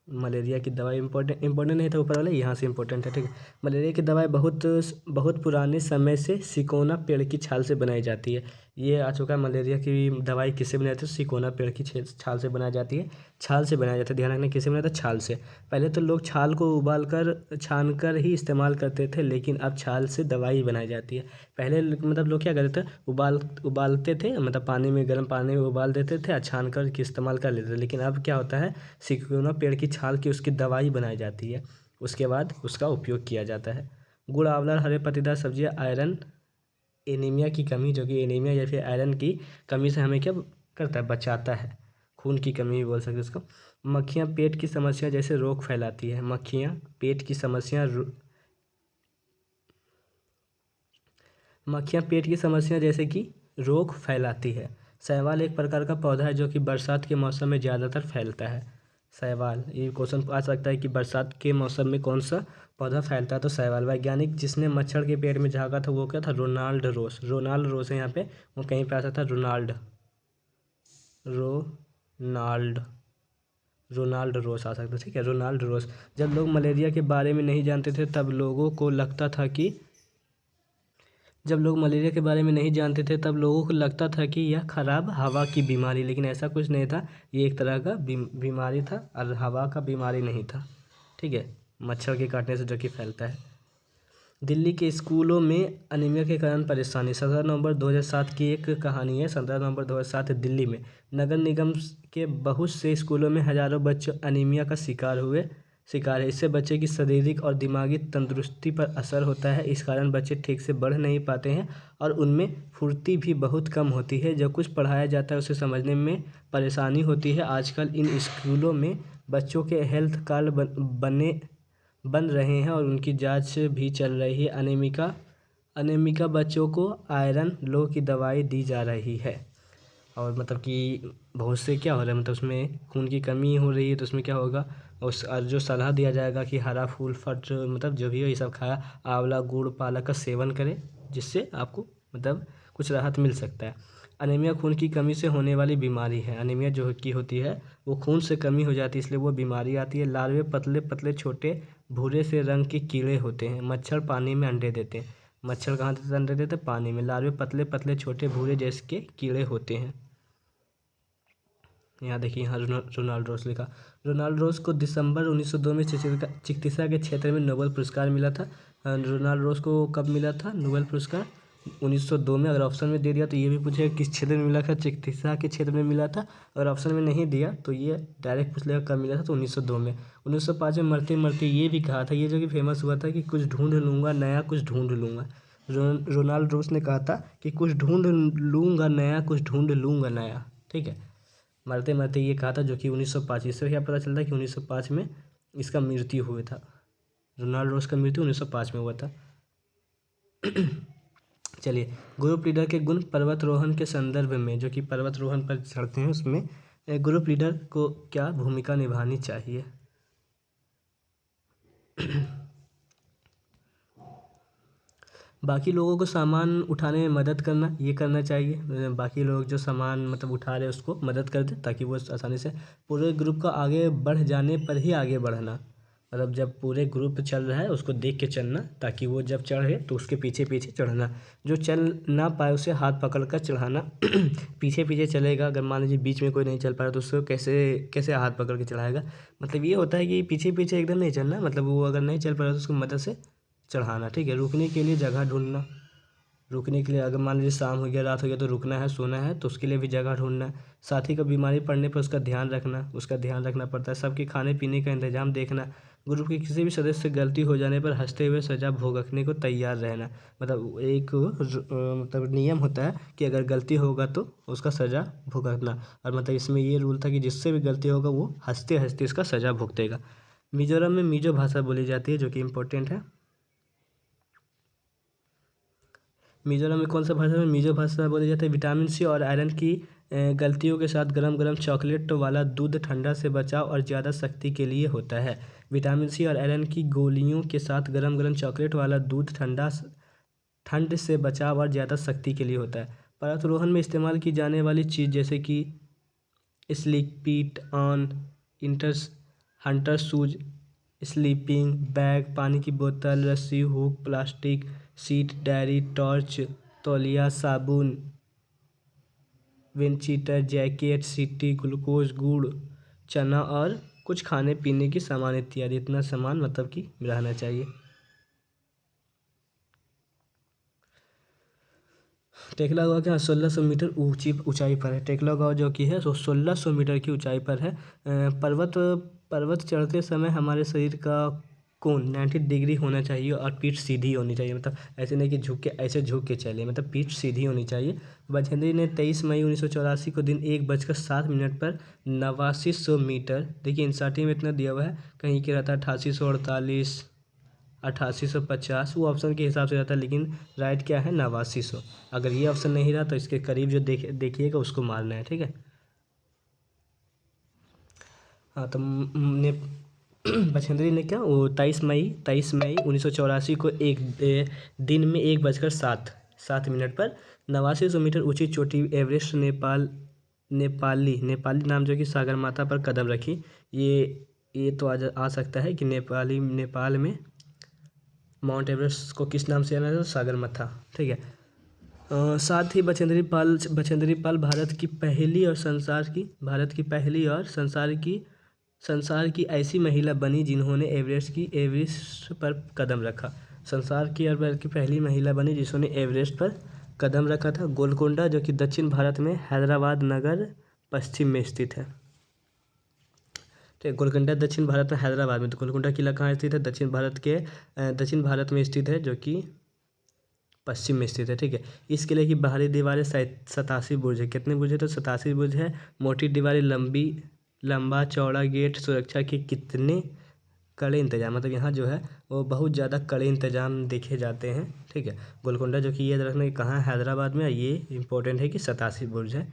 मलेरिया की दवाई इंपॉर्टेंट नहीं था ऊपर वाले, यहाँ से इंपॉर्टेंट है, ठीक है। मलेरिया की दवाई बहुत पुराने समय से सिकोना पेड़ की छाल से बनाई जाती है। ये आ चुका है, मलेरिया की दवाई किससे बनाई जाती है, सिकोना पेड़ की छाल से बनाई जाती है, छाल से बनाया जाता है, ध्यान रखना किससे बनाया था, छाल से। पहले तो लोग छाल को उबाल कर छान कर ही इस्तेमाल करते थे, लेकिन अब छाल से दवाई बनाई जाती है। पहले मतलब लोग क्या करते थे, उबालते थे, मतलब पानी में, गर्म पानी में उबाल देते थे और छान कर के इस्तेमाल कर लेते थे, लेकिन अब क्या होता है, सिकोना पेड़ की छाल की उसकी दवाई बनाई जाती है, उसके बाद उसका उपयोग किया जाता है। गुड़, आंवला, हरे पत्तेदार सब्जियां आयरन, एनीमिया की कमी, जो कि एनीमिया या फिर आयरन की कमी से हमें क्या करता है, बचाता है, खून की कमी भी बोल सकते हैं इसको। मक्खियाँ पेट की समस्या जैसे रोग फैलाती है। मक्खियाँ पेट की समस्या मक्खियाँ पेट की समस्या जैसे कि रोग फैलाती है। शैवाल एक प्रकार का पौधा है जो कि बरसात के मौसम में ज़्यादातर फैलता है। शैवाल, ये क्वेश्चन आ सकता है कि बरसात के मौसम में कौन सा पौधा फैलता है, तो शैवाल। वैज्ञानिक जिसने मच्छर के पेट में झाँका था वो क्या था, रोनाल्ड रोस। रोनाल्ड रोस है यहाँ पे, वो कहीं पे आ सकता था, रोनाल्ड रोनाल्ड रोस आ सकता है, ठीक है, रोनाल्ड रोस। जब लोग मलेरिया के बारे में नहीं जानते थे तब लोगों को लगता था कि जब लोग मलेरिया के बारे में नहीं जानते थे तब लोगों को लगता था कि यह खराब हवा की बीमारी, लेकिन ऐसा कुछ नहीं था, ये एक तरह का बीमारी था और हवा का बीमारी नहीं था, ठीक है, मच्छर के काटने से जो कि फैलता है। दिल्ली के स्कूलों में अनीमिया के कारण परेशानी। 17 नवंबर 2007 की एक कहानी है। 17 नवंबर 2007 दिल्ली में नगर निगम के बहुत से स्कूलों में हजारों बच्चे अनीमिया का शिकार है। इससे बच्चे की शारीरिक और दिमागी तंदुरुस्ती पर असर होता है। इस कारण बच्चे ठीक से बढ़ नहीं पाते हैं और उनमें फुर्ती भी बहुत कम होती है। जो कुछ पढ़ाया जाता है उसे समझने में परेशानी होती है। आजकल इन स्कूलों में बच्चों के हेल्थ कार्ड बन रहे हैं और उनकी जांच भी चल रही है। अनेमिका बच्चों को आयरन लो की दवाई दी जा रही है। और मतलब कि बहुत से क्या हो रहा है, मतलब उसमें खून की कमी हो रही है, तो उसमें क्या होगा, उस और जो सलाह दिया जाएगा कि हरा फूल फट मतलब जो भी हो ये सब खाया, आंवला, गुड़, पालक का सेवन करें, जिससे आपको मतलब कुछ राहत मिल सकता है। अनीमिया खून की कमी से होने वाली बीमारी है। अनीमिया जो की होती है वो खून से कमी हो जाती है, इसलिए वो बीमारी आती है। लार्वे पतले पतले छोटे भूरे से रंग के कीड़े होते हैं। मच्छर पानी में अंडे देते हैं। मच्छर कहाँ देते, अंडे देते, पानी में। लार्वे पतले पतले छोटे भूरे जैसे के कीड़े होते हैं। यहाँ देखिए, यहाँ रोनाल्ड रोस लिखा। रोनाल्ड रोस को दिसंबर 1902 में चिकित्सा के क्षेत्र में नोबेल पुरस्कार मिला था। रोनाल्ड रोस को कब मिला था नोबेल पुरस्कार, 1902 में। अगर ऑप्शन में दे दिया तो ये भी पूछेगा किस क्षेत्र में मिला था, चिकित्सा के क्षेत्र में मिला था। अगर ऑप्शन में नहीं दिया तो ये डायरेक्ट पूछ लेगा कब मिला था, तो 1902 में। 1905 में मरते मरते ये भी कहा था, ये जो कि फेमस हुआ था कि कुछ ढूंढ लूँगा नया, कुछ ढूंढ लूँगा। रोनाल्ड रोस ने कहा था कि कुछ ढूंढ लूँगा नया, कुछ ढूंढ लूँगा नया, ठीक है। मरते मरते ये कहा था, जो कि 1905, इससे क्या पता चलता है कि 1905 में इसका मृत्यु हुआ था। रोनाल्ड रोस का मृत्यु 1905 में हुआ था। चलिए, ग्रुप लीडर के गुण पर्वतारोहण के संदर्भ में, जो कि पर्वतारोहण पर चढ़ते हैं उसमें ग्रुप लीडर को क्या भूमिका निभानी चाहिए। बाकी लोगों को सामान उठाने में मदद करना, ये करना चाहिए। बाकी लोग जो सामान मतलब उठा रहे हैं उसको मदद कर दे ताकि वो आसानी से, पूरे ग्रुप का आगे बढ़ जाने पर ही आगे बढ़ना, मतलब जब पूरे ग्रुप चल रहा है उसको देख के चलना, ताकि वो जब चढ़े तो उसके पीछे पीछे चढ़ना। जो चल ना पाए उसे हाथ पकड़ कर चढ़ाना। पीछे पीछे चलेगा, अगर मान लीजिए बीच में कोई नहीं चल पा रहा तो उसको कैसे कैसे हाथ पकड़ के चढ़ाएगा। मतलब ये होता है कि पीछे पीछे एकदम नहीं चलना, मतलब वो अगर नहीं चल पा रहा तो उसको मदद से चढ़ाना, ठीक है। रुकने के लिए जगह ढूंढना, रुकने के लिए अगर मान लीजिए शाम हो गया, रात हो गया, तो रुकना है, सोना है, तो उसके लिए भी जगह ढूंढना है। साथी को बीमारी पड़ने पर उसका ध्यान रखना पड़ता है। सबके खाने पीने का इंतजाम देखना। ग्रुप के किसी भी सदस्य से गलती हो जाने पर हंसते हुए सजा भुगतने को तैयार रहना। मतलब एक मतलब नियम होता है कि अगर गलती होगा तो उसका सजा भुगतना, और मतलब इसमें ये रूल था कि जिससे भी गलती होगा वो हंसते हंसते इसका सजा भुगतेगा। मिजोरम में मिजो भाषा बोली जाती है, जो कि इम्पोर्टेंट है। मिजोरम में कौन सा भाषा में मिजो भाषा बोली जाती है। विटामिन सी और आयरन की गलतियों के साथ गरम गरम चॉकलेट वाला दूध ठंडा से बचाव और ज़्यादा शक्ति के लिए होता है। विटामिन सी और आयरन की गोलियों के साथ गरम गरम चॉकलेट वाला दूध ठंड से बचाव और ज़्यादा शक्ति के लिए होता है। पर्वतारोहण में इस्तेमाल की जाने वाली चीज़ जैसे कि स्लीपिट ऑन, इंटर्स हंटर शूज, स्लीपिंग बैग, पानी की बोतल, रस्सी, हुक, प्लास्टिक सीट, डायरी, टॉर्च, तौलिया, साबुन, विंडचीटर, जैकेट, सीटी, ग्लूकोज, गुड़, चना और कुछ खाने पीने की सामान इत्यादि। इतना सामान मतलब कि रहना चाहिए। टेकला गाँव क्या 1600 मीटर ऊंचाई पर है। टेकला गाँव जो कि है 1600 मीटर की ऊंचाई पर है। पर्वत चढ़ते समय हमारे शरीर का कोण 90 डिग्री होना चाहिए और पीठ सीधी होनी चाहिए। मतलब ऐसे नहीं कि झुक के चले, मतलब पीठ सीधी होनी चाहिए। बछेंद्री ने 23 मई 1984 को दिन 1:07 पर 8900 मीटर, देखिए एनसीईआरटी में इतना दिया हुआ है, कहीं के रहता है 8848, 8850, वो ऑप्शन के हिसाब से रहता है, लेकिन राइट क्या है 8900। अगर ये ऑप्शन नहीं रहा तो इसके करीब जो देखिएगा उसको मारना है, ठीक है। हाँ तो ने बछेंद्री ने क्या वो 23 मई 1984 को दिन में 1:07 पर 8900 मीटर ऊंची चोटी एवरेस्ट नेपाली नाम जो कि सागरमाथा पर कदम रखी। ये तो आ सकता है कि नेपाल में माउंट एवरेस्ट को किस नाम से जाना जाता है? सागरमाथा, ठीक है। साथ ही बछेंद्री पाल भारत की पहली और संसार की ऐसी महिला बनी जिन्होंने एवरेस्ट पर कदम रखा। संसार की और भारत की पहली महिला बनी जिन्होंने एवरेस्ट पर कदम रखा था। गोलकोंडा जो कि दक्षिण भारत में हैदराबाद नगर पश्चिम में स्थित है। ठीक, गोलकोंडा दक्षिण भारत में हैदराबाद में, तो गोलकोंडा किला कहाँ स्थित है? दक्षिण भारत में स्थित है, जो कि पश्चिम में स्थित है, ठीक है। इस किले की बाहरी दीवारें 87 बुर्ज है। कितने बुर्ज है? तो 87 बुर्ज है। मोटी दीवारें, लंबा चौड़ा गेट, सुरक्षा के कितने कड़े इंतजाम, मतलब यहाँ जो है वो बहुत ज़्यादा कड़े इंतजाम देखे जाते हैं, ठीक है। गोलकोंडा जो कि ये रखना कि कहाँ है? हैदराबाद में। ये इंपॉर्टेंट है कि 87 बुर्ज है।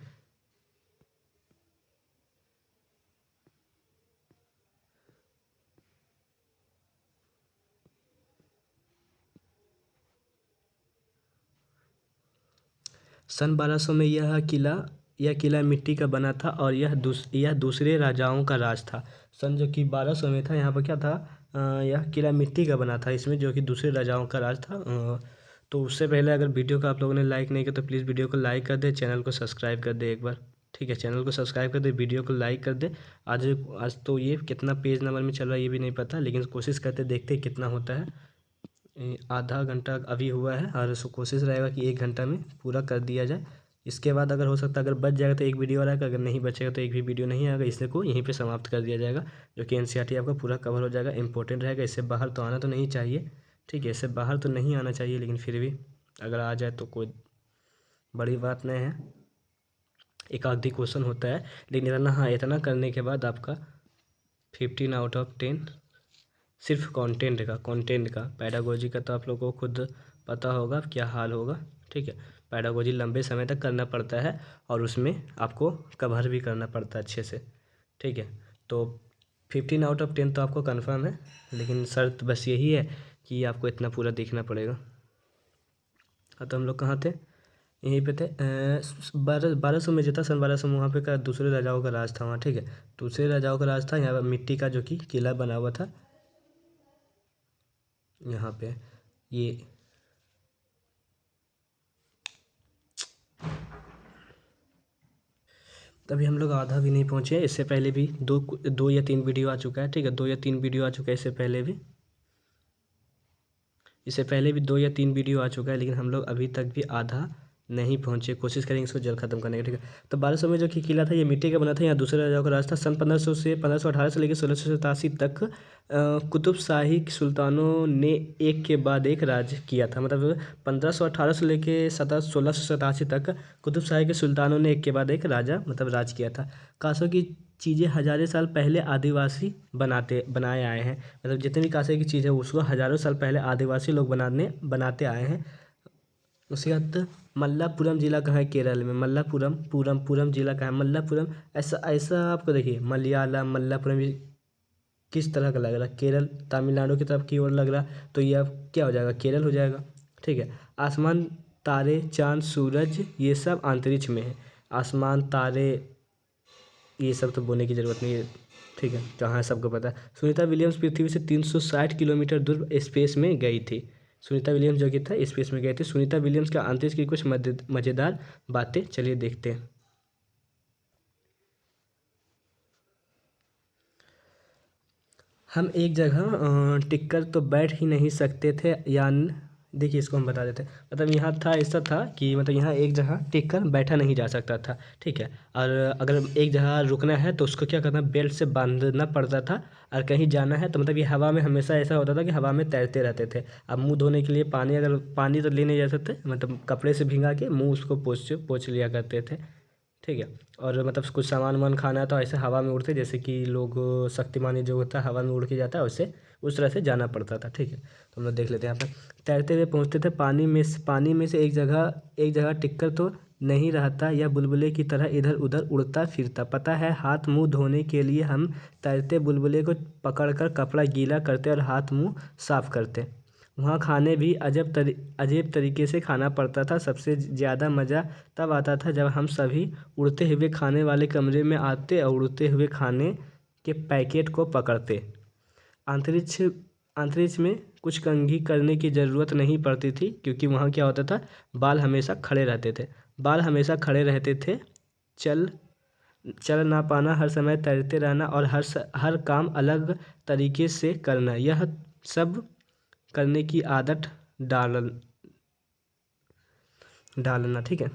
सन 1200 में यह किला मिट्टी का बना था और यह दूसरे राजाओं का राज था। सन जो कि 1200 में था, यहाँ पर क्या था? यह किला मिट्टी का बना था इसमें, जो कि दूसरे राजाओं का राज था। तो उससे पहले अगर वीडियो को आप लोगों ने लाइक नहीं किया तो प्लीज़ वीडियो को लाइक कर दे, चैनल को सब्सक्राइब कर दे एक बार, ठीक है। चैनल को सब्सक्राइब कर दे, वीडियो को लाइक कर दे। आज तो ये कितना पेज नंबर में चल रहा है ये भी नहीं पता, लेकिन कोशिश करते देखते कितना होता है। आधा घंटा अभी हुआ है और कोशिश रहेगा कि 1 घंटा में पूरा कर दिया जाए। इसके बाद अगर हो सकता है अगर बच जाएगा तो एक वीडियो और आएगा, अगर नहीं बचेगा तो एक भी वीडियो नहीं आएगा। इसे को यहीं पे समाप्त कर दिया जाएगा, जो कि एनसीईआरटी आपका पूरा कवर हो जाएगा। इंपॉर्टेंट रहेगा, इससे बाहर तो आना तो नहीं चाहिए, ठीक है। इससे बाहर तो नहीं आना चाहिए, लेकिन फिर भी अगर आ जाए तो कोई बड़ी बात नहीं है। एक आधी क्वेश्चन होता है, लेकिन इतना करने के बाद आपका 15/10 सिर्फ कंटेंट का पैडागोजी का तो आप लोगों को खुद पता होगा क्या हाल होगा, ठीक है। पैडागोजी लंबे समय तक करना पड़ता है और उसमें आपको कवर भी करना पड़ता है अच्छे से, ठीक है। तो 15/10 तो आपको कंफर्म है, लेकिन शर्त बस यही है कि आपको इतना पूरा देखना पड़ेगा। हाँ तो हम लोग कहाँ थे? यहीं पे थे। 1200 में जो था, सन 1200 में वहाँ पे का दूसरे राजाओं का राज था वहाँ, ठीक है। दूसरे राजाओं का राज था, यहाँ पर मिट्टी का जो कि किला बना हुआ था यहाँ पे। ये तभी हम लोग आधा भी नहीं पहुँचे। इससे पहले भी दो या तीन वीडियो आ चुका है, ठीक है। 2 या 3 वीडियो आ चुका है इससे पहले भी 2 या 3 वीडियो आ चुका है, लेकिन हम लोग अभी तक भी आधा नहीं पहुँचे। कोशिश करेंगे इसको जल्द ख़त्म करने की, ठीक है। तो 1200 में जो कि किला था ये मिट्टी का बना था, यहाँ दूसरे राजाओं का राज था। सन 1518 से लेकर 1687 तक कुतुब शाही सुल्तानों ने एक के बाद एक राज किया था। मतलब 1518 से लेकर 1687 तक कुतुब शाही के सुल्तानों ने एक के बाद एक राज किया था। कांसों की चीज़ें हज़ारों साल पहले आदिवासी बनाए आए हैं। मतलब जितनी भी कांसे की चीज़ है उसको हज़ारों साल पहले आदिवासी लोग बनाते आए हैं। उसके बाद मल्लापुरम जिला कहाँ है? केरल में। मल्लापुरम पुरम पुरम जिला कहाँ है? मल्लापुरम। ऐसा ऐसा आपको देखिए मलयालम मल्लापुरम ये किस तरह का लग रहा है? केरल तमिलनाडु की तरफ की ओर लग रहा, तो ये अब क्या हो जाएगा? केरल हो जाएगा। ठीक है। आसमान, तारे, चाँद, सूरज ये सब अंतरिक्ष में है। आसमान, तारे ये सब तो बोलने की ज़रूरत नहीं है। ठीक है, जहाँ है सबको पता है। सुनीता विलियम्स पृथ्वी से 360 किलोमीटर दूर स्पेस में गई थी। सुनीता विलियम्स जो कि था स्पेस में गए थे। सुनीता विलियम्स का अंतरिक्ष की कुछ मज़ेदार बातें चलिए देखते हैं। हम एक जगह टिक कर तो बैठ ही नहीं सकते थे, यान देखिए इसको हम बता देते हैं। मतलब यहाँ था, ऐसा था कि मतलब यहाँ एक जगह टिक कर बैठा नहीं जा सकता था। ठीक है। और अगर एक जगह रुकना है तो उसको क्या करना, बेल्ट से बांधना पड़ता था। और कहीं जाना है तो मतलब ये हवा में हमेशा ऐसा होता था कि हवा में तैरते रहते थे। अब मुंह धोने के लिए पानी, अगर पानी तो ले नहीं जा सकते, मतलब कपड़े से भिंगा के मुंह उसको पोंछ पोंछ लिया करते थे। ठीक है। और मतलब कुछ सामान वामान खाना है तो ऐसे हवा में उड़ते, जैसे कि लोग शक्तिमान जो होता है हवा में उड़ के जाता है, वैसे उस तरह से जाना पड़ता था। ठीक है। तो हम लोग देख लेते हैं यहाँ पर। तैरते हुए पहुँचते थे पानी में से एक जगह टिककर तो नहीं रहता, या बुलबुले की तरह इधर उधर उड़ता फिरता। पता है, हाथ मुंह धोने के लिए हम तैरते बुलबुले को पकड़कर कपड़ा गीला करते और हाथ मुंह साफ करते। वहाँ खाने भी अजीब तरीके से खाना पड़ता था। सबसे ज़्यादा मज़ा तब आता था जब हम सभी उड़ते हुए खाने वाले कमरे में आते और उड़ते हुए खाने के पैकेट को पकड़ते। अंतरिक्ष अंतरिक्ष में कुछ कंघी करने की ज़रूरत नहीं पड़ती थी, क्योंकि वहाँ क्या होता था, बाल हमेशा खड़े रहते थे। बाल हमेशा खड़े रहते थे। चल चल ना पाना, हर समय तैरते रहना और हर काम अलग तरीके से करना, यह सब करने की आदत डाल डालना। ठीक है।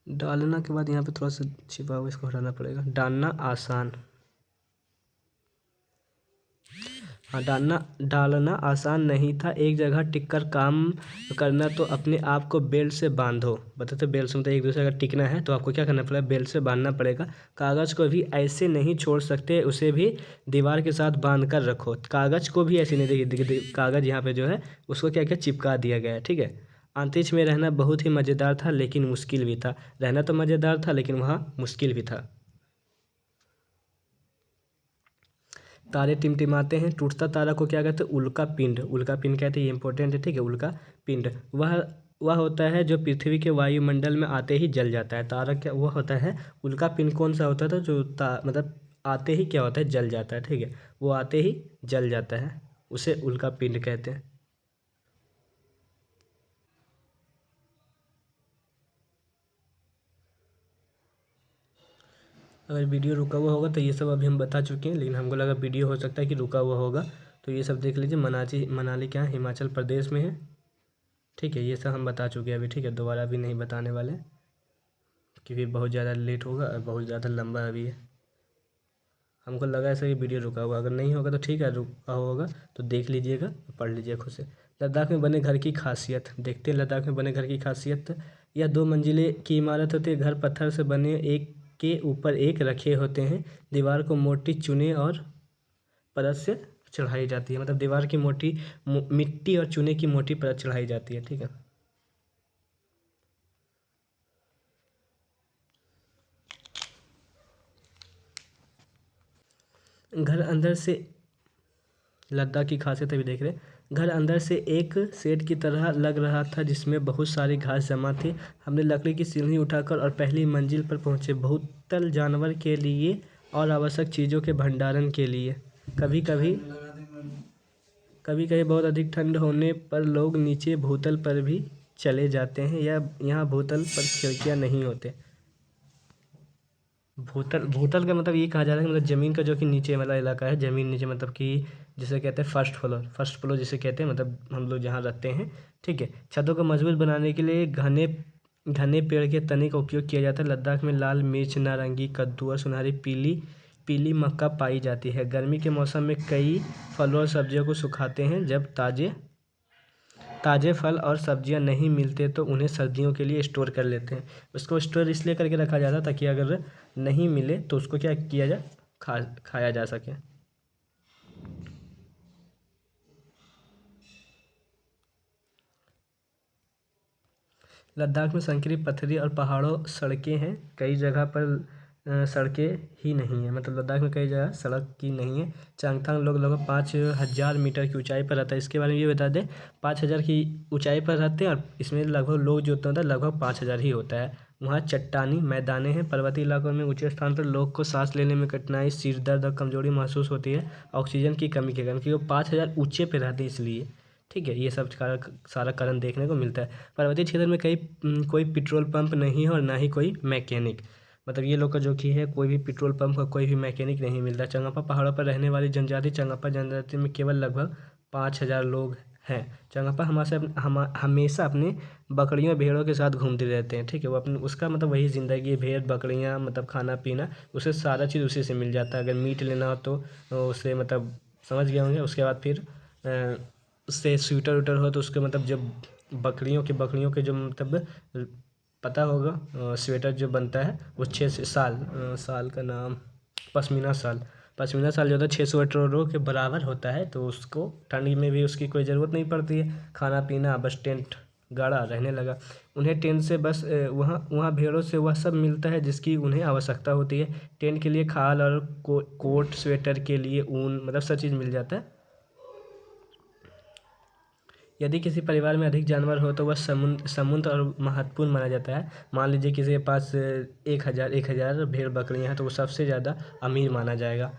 डालना के बाद यहाँ पे थोड़ा सा छिपा हुआ, इसको हटाना पड़ेगा। डालना आसान। हाँ, डालना आसान नहीं था। एक जगह टिक कर काम करना तो अपने आप को बेल्ट से बांधो। बताते बेल्ट से मतलब एक दूसरे का टिकना है तो आपको क्या करना पड़ेगा, बेल्ट से बांधना पड़ेगा। कागज़ को भी ऐसे नहीं छोड़ सकते, उसे भी दीवार के साथ बांध कर रखो। कागज़ को भी ऐसे नहीं, देखिए कागज़ यहाँ पे जो है उसको क्या क्या चिपका दिया गया है। ठीक है। अंतरिक्ष में रहना बहुत ही मज़ेदार था, लेकिन मुश्किल भी था। रहना तो मज़ेदार था, लेकिन वहाँ मुश्किल भी था। तारे टिमटिमाते हैं। टूटता तारा को क्या कहते हैं? उल्का पिंड। उल्का पिंड कहते हैं, ये इंपॉर्टेंट है। ठीक है। उल्का पिंड वह होता है जो पृथ्वी के वायुमंडल में आते ही जल जाता है। तारा क्या वह होता है? उल्का पिंड कौन सा होता था? जो मतलब आते ही क्या होता है, जल जाता है। ठीक है। वो आते ही जल जाता है, उसे उल्का पिंड कहते हैं। अगर वीडियो रुका हुआ होगा तो ये सब अभी हम बता चुके हैं, लेकिन हमको लगा वीडियो हो सकता है कि रुका हुआ होगा, तो ये सब देख लीजिए। मनाली क्या है? हिमाचल प्रदेश में है। ठीक है। ये सब हम बता चुके हैं अभी। ठीक है। दोबारा भी नहीं बताने वाले, क्योंकि बहुत ज़्यादा लेट होगा और बहुत ज़्यादा लंबा अभी है। हमको लगा ऐसा कि वीडियो रुका हुआ, अगर नहीं होगा तो ठीक है, रुका होगा तो देख लीजिएगा, पढ़ लीजिए खुद से। लद्दाख में बने घर की खासियत देखते हैं। लद्दाख में बने घर की खासियत, यह 2 मंजिले की इमारत होती है। घर पत्थर से बने, एक के ऊपर एक रखे होते हैं। दीवार को मोटी चूने और परत से चढ़ाई जाती है। मतलब दीवार की मोटी मिट्टी और चूने की मोटी परत चढ़ाई जाती है। ठीक है। घर अंदर से लद्दाख की खासियत अभी देख रहे हैं। घर अंदर से एक शेड की तरह लग रहा था, जिसमें बहुत सारी घास जमा थी। हमने लकड़ी की सीढ़ी उठाकर और पहली मंजिल पर पहुंचे, बहुतल जानवर के लिए और आवश्यक चीज़ों के भंडारण के लिए। कभी कभी कभी कभी बहुत अधिक ठंड होने पर लोग नीचे भूतल पर भी चले जाते हैं, या यहाँ भूतल पर खिड़कियाँ नहीं होते। भूतल भूतल का मतलब ये कहा जा रहा है कि मतलब ज़मीन का जो कि नीचे वाला इलाका है, ज़मीन नीचे मतलब कि जिसे कहते हैं फर्स्ट फ्लोर जिसे कहते हैं, मतलब हम लोग जहाँ रहते हैं। ठीक है। छतों को मजबूत बनाने के लिए घने घने पेड़ के तने का उपयोग किया जाता है। लद्दाख में लाल मिर्च, नारंगी, कद्दू और सुनहरी पीली पीली मक्का पाई जाती है। गर्मी के मौसम में कई फलों और सब्जियों को सुखाते हैं। जब ताज़े ताज़े फल और सब्जियां नहीं मिलते तो उन्हें सर्दियों के लिए स्टोर कर लेते हैं। उसको स्टोर इसलिए करके रखा जाता है ताकि अगर नहीं मिले तो उसको क्या किया जाए, खाया जा सके। लद्दाख में संकरी पथरी और पहाड़ों सड़कें हैं, कई जगह पर सड़कें ही नहीं है, मतलब लद्दाख में कई जगह सड़क की नहीं है। चांगथांग लोग लगभग 5000 मीटर की ऊंचाई पर रहता है। इसके बारे में ये बता दें, 5000 की ऊंचाई पर रहते हैं और इसमें लगभग लोग जो होता है लगभग 5000 ही होता है। वहाँ चट्टानी मैदाने हैं। पर्वतीय इलाकों में ऊंचे स्थान पर लोग को सांस लेने में कठिनाई, सिर दर्द और कमजोरी महसूस होती है ऑक्सीजन की कमी के कारण, क्योंकि वो 5000 ऊंचे पे रहते हैं इसलिए। ठीक है, ये सब सारा कारण देखने को मिलता है। पर्वतीय क्षेत्र में कोई पेट्रोल पंप नहीं है और ना ही कोई मैकेनिक, मतलब ये लोग का जो कि है कोई भी पेट्रोल पंप का कोई भी मैकेनिक नहीं मिलता। चंगापा पहाड़ों पर रहने वाली जनजाति चंगापा जनजाति में केवल लगभग 5000 लोग हैं। चंगापा हमेशा अपने बकरियों भेड़ों के साथ घूमते रहते हैं। ठीक है, वो अपने उसका मतलब वही ज़िंदगी है, भेड़ बकरियाँ, मतलब खाना पीना उसे सारा चीज़ उसी से मिल जाता है। अगर मीट लेना हो तो उसे मतलब समझ गए होंगे। उसके बाद फिर उससे स्वेटर वूटर हो तो उसके मतलब जब बकरियों के जो मतलब पता होगा स्वेटर जो बनता है वो 6 साल का नाम पश्मीना साल जो होता है 6 स्वेटरों के बराबर होता है। तो उसको ठंडी में भी उसकी कोई ज़रूरत नहीं पड़ती है, खाना पीना बस टेंट गाड़ा रहने लगा। उन्हें टेंट से बस वहाँ भेड़ों से वह सब मिलता है जिसकी उन्हें आवश्यकता होती है। टेंट के लिए खाल और कोट, स्वेटर के लिए ऊन, मतलब सब चीज़ मिल जाता है। यदि किसी परिवार में अधिक जानवर हो तो वह समुद्र और महत्वपूर्ण माना जाता है। मान लीजिए किसी के पास 1000 भेड़ बकरियां हैं तो वो सबसे ज़्यादा अमीर माना जाएगा।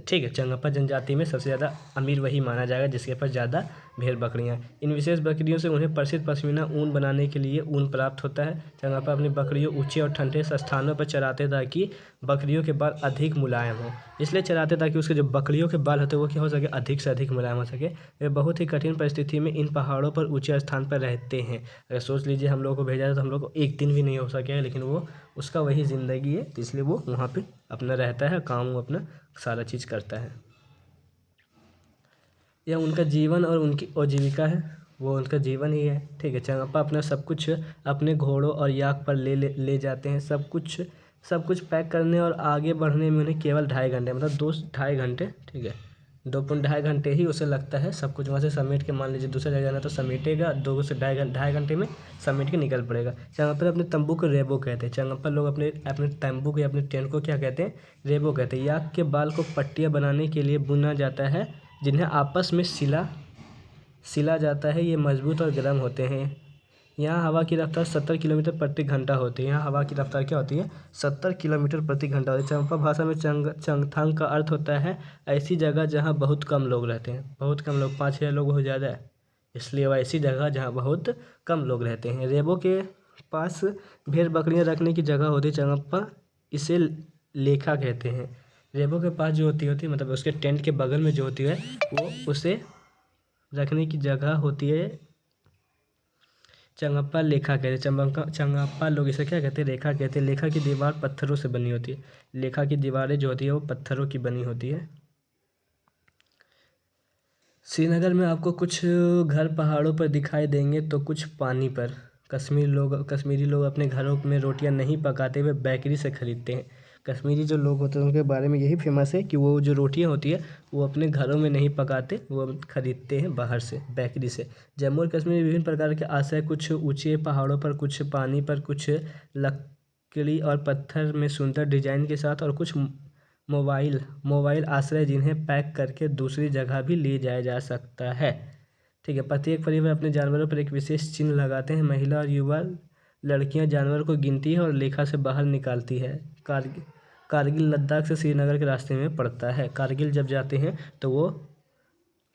ठीक है, चंगापा जनजाति में सबसे ज़्यादा अमीर वही माना जाएगा जिसके पास ज़्यादा भेड़ बकरियां हैं। इन विशेष बकरियों से उन्हें प्रसिद्ध पश्मीना ऊन बनाने के लिए ऊन प्राप्त होता है। चंगापा अपनी बकरियों ऊंचे और ठंडे स्थानों पर चराते ताकि बकरियों के बाल अधिक मुलायम हो, इसलिए चराते ताकि उसके जो बकरियों के बाल होते हैं वो क्या हो सके, अधिक से अधिक मुलायम हो सके। वे बहुत ही कठिन परिस्थिति में इन पहाड़ों पर ऊंचे स्थान पर रहते हैं। अगर सोच लीजिए हम लोग को भेजा जाए तो हम लोग को एक दिन भी नहीं हो सकेगा, लेकिन वो उसका वही ज़िंदगी है, इसलिए वो वहाँ पे अपना रहता है, काम वो अपना सारा चीज़ करता है। यह उनका जीवन और उनकी आजीविका है, वो उनका जीवन ही है। ठीक है, चंगापा अपना सब कुछ अपने घोड़ों और याक पर ले जाते हैं। सब कुछ पैक करने और आगे बढ़ने में उन्हें केवल 2.5 घंटे, मतलब 2-2.5 घंटे, ठीक है, 2.5 घंटे ही उसे लगता है सब कुछ वहाँ से समेट के। मान लीजिए दूसरा जगह जाना तो समेटेगा, 2 से 2.5 घंटे में समेट के निकल पड़ेगा। चंगापा अपने तंबू को रेबो कहते हैं। चंगापा लोग अपने अपने तंबू के अपने टेंट को क्या कहते हैं, रेबो कहते हैं। याक के बाल को पट्टियाँ बनाने के लिए बुना जाता है जिन्हें आपस में सिला जाता है। ये मजबूत और गर्म होते हैं। यहाँ हवा की रफ्तार 70 किलोमीटर प्रति घंटा होती है। यहाँ हवा की रफ्तार क्या होती है, 70 किलोमीटर प्रति घंटा होती है। चंपा भाषा में चंगथांग का अर्थ होता है ऐसी जगह जहाँ बहुत कम लोग रहते हैं। बहुत कम लोग, 5000 लोग हो ज़्यादा है, इसलिए वह ऐसी जगह जहाँ बहुत कम लोग रहते हैं। रेबो के पास भेड़ बकरियाँ रखने की जगह होती है। चंपा इसे लेखा कहते हैं। रेबो के पास जो होती है मतलब उसके टेंट के बगल में जो होती है वो उसे रखने की जगह होती है। चंगापा लेखा कहते हैं। चंगापा लोग इसे क्या कहते हैं, रेखा कहते हैं। लेखा की दीवार पत्थरों से बनी होती है। लेखा की दीवारें जो होती है वो पत्थरों की बनी होती है। श्रीनगर में आपको कुछ घर पहाड़ों पर दिखाई देंगे तो कुछ पानी पर। कश्मीरी लोग अपने घरों में रोटियां नहीं पकाते, वे बेकरी से खरीदते हैं। कश्मीरी जो लोग होते हैं उनके बारे में यही फेमस है कि वो जो रोटियां होती है वो अपने घरों में नहीं पकाते, वो खरीदते हैं बाहर से, बेकरी से। जम्मू और कश्मीर में विभिन्न प्रकार के आश्रय, कुछ ऊंचे पहाड़ों पर, कुछ पानी पर, कुछ लकड़ी और पत्थर में सुंदर डिजाइन के साथ, और कुछ मोबाइल आश्रय जिन्हें पैक करके दूसरी जगह भी ले जाया जा सकता है। ठीक है, प्रत्येक परिवार अपने जानवरों पर एक विशेष चिन्ह लगाते हैं। महिला और युवा लड़कियां जानवर को गिनती है और लेखा से बाहर निकालती है। कारगिल लद्दाख से श्रीनगर के रास्ते में पड़ता है। कारगिल जब जाते हैं तो वो,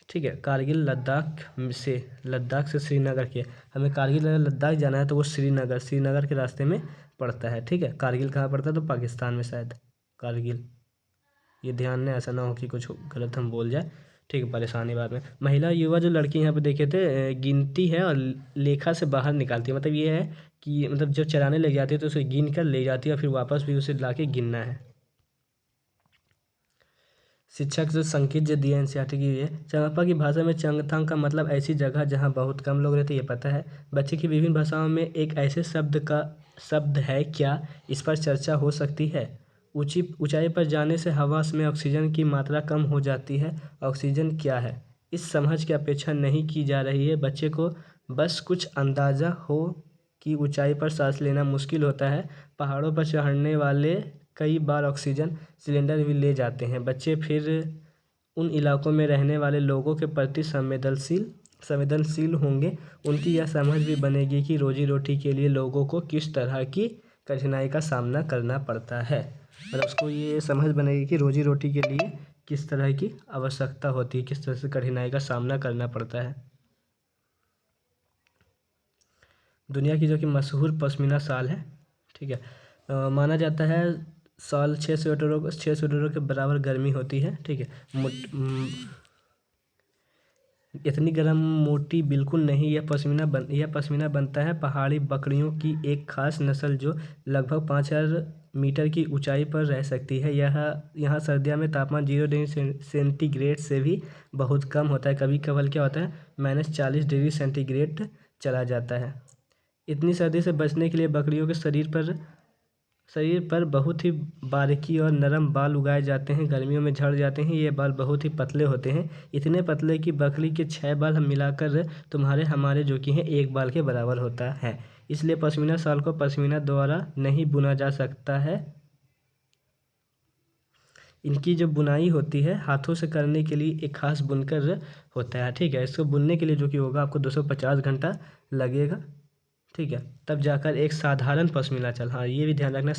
ठीक है, कारगिल लद्दाख से श्रीनगर के, हमें कारगिल लद्दाख जाना है तो वो श्रीनगर के रास्ते में पड़ता है। ठीक है, कारगिल कहाँ पड़ता है, तो पाकिस्तान में शायद कारगिल, ये ध्यान में ऐसा ना हो कि कुछ गलत हम बोल जाए। ठीक है, परेशानी बाद में। महिला युवा जो लड़की यहाँ पे देखे थे गिनती है और लेखा से बाहर निकालती है। मतलब ये है कि मतलब जब चराने ले जाती है तो उसे गिन कर ले जाती है और फिर वापस भी उसे ला के गिनना है। शिक्षक जो संकेत जो दिया एनसीईआरटी की है, चंगापा की भाषा में चंगथांग का मतलब ऐसी जगह जहाँ बहुत कम लोग रहते, ये पता है। बच्चे की विभिन्न भाषाओं में एक ऐसे शब्द है क्या, इस पर चर्चा हो सकती है। ऊंचाई पर जाने से हवा में ऑक्सीजन की मात्रा कम हो जाती है। ऑक्सीजन क्या है, इस समझ की अपेक्षा नहीं की जा रही है। बच्चे को बस कुछ अंदाज़ा हो की ऊंचाई पर सांस लेना मुश्किल होता है। पहाड़ों पर चढ़ने वाले कई बार ऑक्सीजन सिलेंडर भी ले जाते हैं। बच्चे फिर उन इलाकों में रहने वाले लोगों के प्रति संवेदनशील होंगे। उनकी यह समझ भी बनेगी कि रोजी रोटी के लिए लोगों को किस तरह की कठिनाई का सामना करना पड़ता है। और उसको ये समझ बनेगी कि रोजी रोटी के लिए किस तरह की आवश्यकता होती है, किस तरह से कठिनाई का सामना करना पड़ता है। दुनिया की जो कि मशहूर पश्मीना शाल है, ठीक है, माना जाता है साल 6 स्वेटरों के बराबर गर्मी होती है, ठीक है। इतनी गर्म मोटी बिल्कुल नहीं। यह पश्मीना बनता है पहाड़ी बकरियों की एक खास नस्ल जो लगभग 5000 मीटर की ऊंचाई पर रह सकती है। यहाँ सर्दियों में तापमान 0 डिग्री सेंटीग्रेड से भी बहुत कम होता है। कभी कभार क्या होता है, -40 डिग्री सेंटीग्रेड चला जाता है। इतनी सर्दी से बचने के लिए बकरियों के शरीर पर बहुत ही बारीकी और नरम बाल उगाए जाते हैं। गर्मियों में झड़ जाते हैं। ये बाल बहुत ही पतले होते हैं, इतने पतले कि बकरी के 6 बाल हम मिलाकर हमारे जो कि हैं 1 बाल के बराबर होता है। इसलिए पश्मीना शाल को पश्मीना द्वारा नहीं बुना जा सकता है। इनकी जो बुनाई होती है हाथों से करने के लिए एक खास बुनकर होता है, ठीक है। इसको बुनने के लिए जो कि होगा आपको 250 घंटा लगेगा, ठीक है। तब जाकर एक साधारण पश्मीना शाल, हाँ ये भी ध्यान रखना,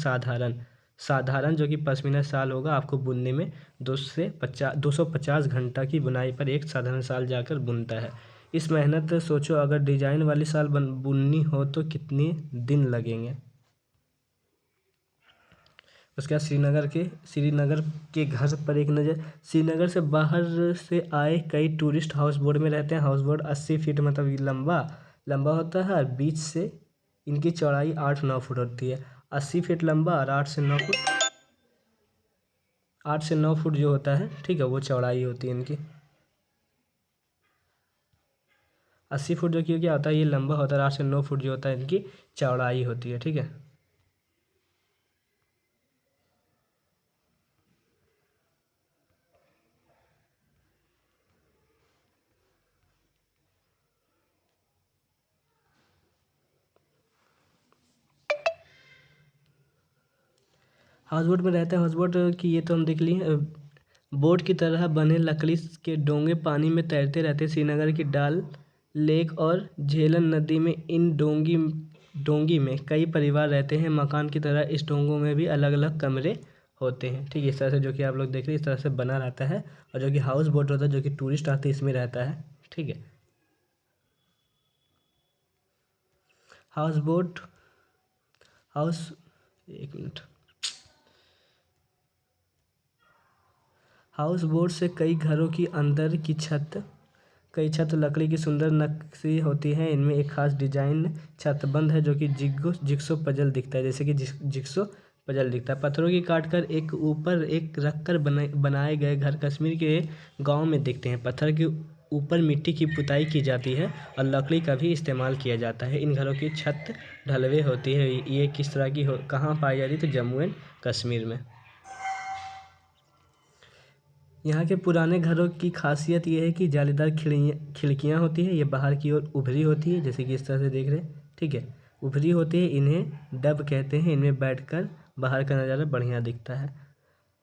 साधारण जो कि पश्मीना शाल होगा आपको बुनने में 250 घंटा की बुनाई पर एक साधारण शाल जाकर बुनता है। इस मेहनत सोचो, अगर डिजाइन वाली शाल बुननी हो तो कितने दिन लगेंगे। उसके बाद श्रीनगर के घर पर एक नज़र। श्रीनगर से बाहर से आए कई टूरिस्ट हाउस बोट में रहते हैं। हाउस बोट 80 फीट मतलब लंबा होता है और बीच से इनकी चौड़ाई 8 से 9 फुट होती है। 80 फीट लंबा और 8 से 9 फुट जो होता है, ठीक है, वो चौड़ाई होती है इनकी। 80 फुट जो कि क्या होता है, ये लंबा होता है। 8 से 9 फुट जो होता है इनकी चौड़ाई होती है, ठीक है। हाउस बोट में रहते हैं। हाउस बोट की ये तो हम देख लिए। बोट की तरह बने लकड़ी के डोंगे पानी में तैरते रहते हैं। श्रीनगर की डाल लेक और झेलम नदी में इन डोंगी में कई परिवार रहते हैं। मकान की तरह इस डोंगों में भी अलग अलग कमरे होते हैं, ठीक है। इस तरह से जो कि आप लोग देख रहे हैं, इस तरह से बना रहता है। और जो कि हाउस बोट होता है, जो कि टूरिस्ट आते हैं, इसमें रहता है, ठीक है। हाउस बोट हाउस एक मिनट। हाउस बोट से कई घरों की अंदर की छत लकड़ी की सुंदर नक्शी होती है। इनमें एक खास डिजाइन छतबंद है जो कि जिक्सो पजल दिखता है, जैसे कि जिक्सो पजल दिखता है। पत्थरों की काट कर एक ऊपर एक रख कर बनाए गए घर कश्मीर के गांव में दिखते हैं। पत्थर के ऊपर मिट्टी की पुताई की जाती है और लकड़ी का भी इस्तेमाल किया जाता है। इन घरों की छत ढलवे होती है। ये किस तरह की कहाँ पाई जाती है, तो जम्मू एंड कश्मीर में। यहाँ के पुराने घरों की खासियत ये है कि जालीदार खिड़कियाँ होती है। ये बाहर की ओर उभरी होती है, जैसे कि इस तरह से देख रहे हैं, ठीक है। उभरी होती है, इन्हें डब कहते हैं। इनमें बैठकर बाहर का नज़ारा बढ़िया दिखता है।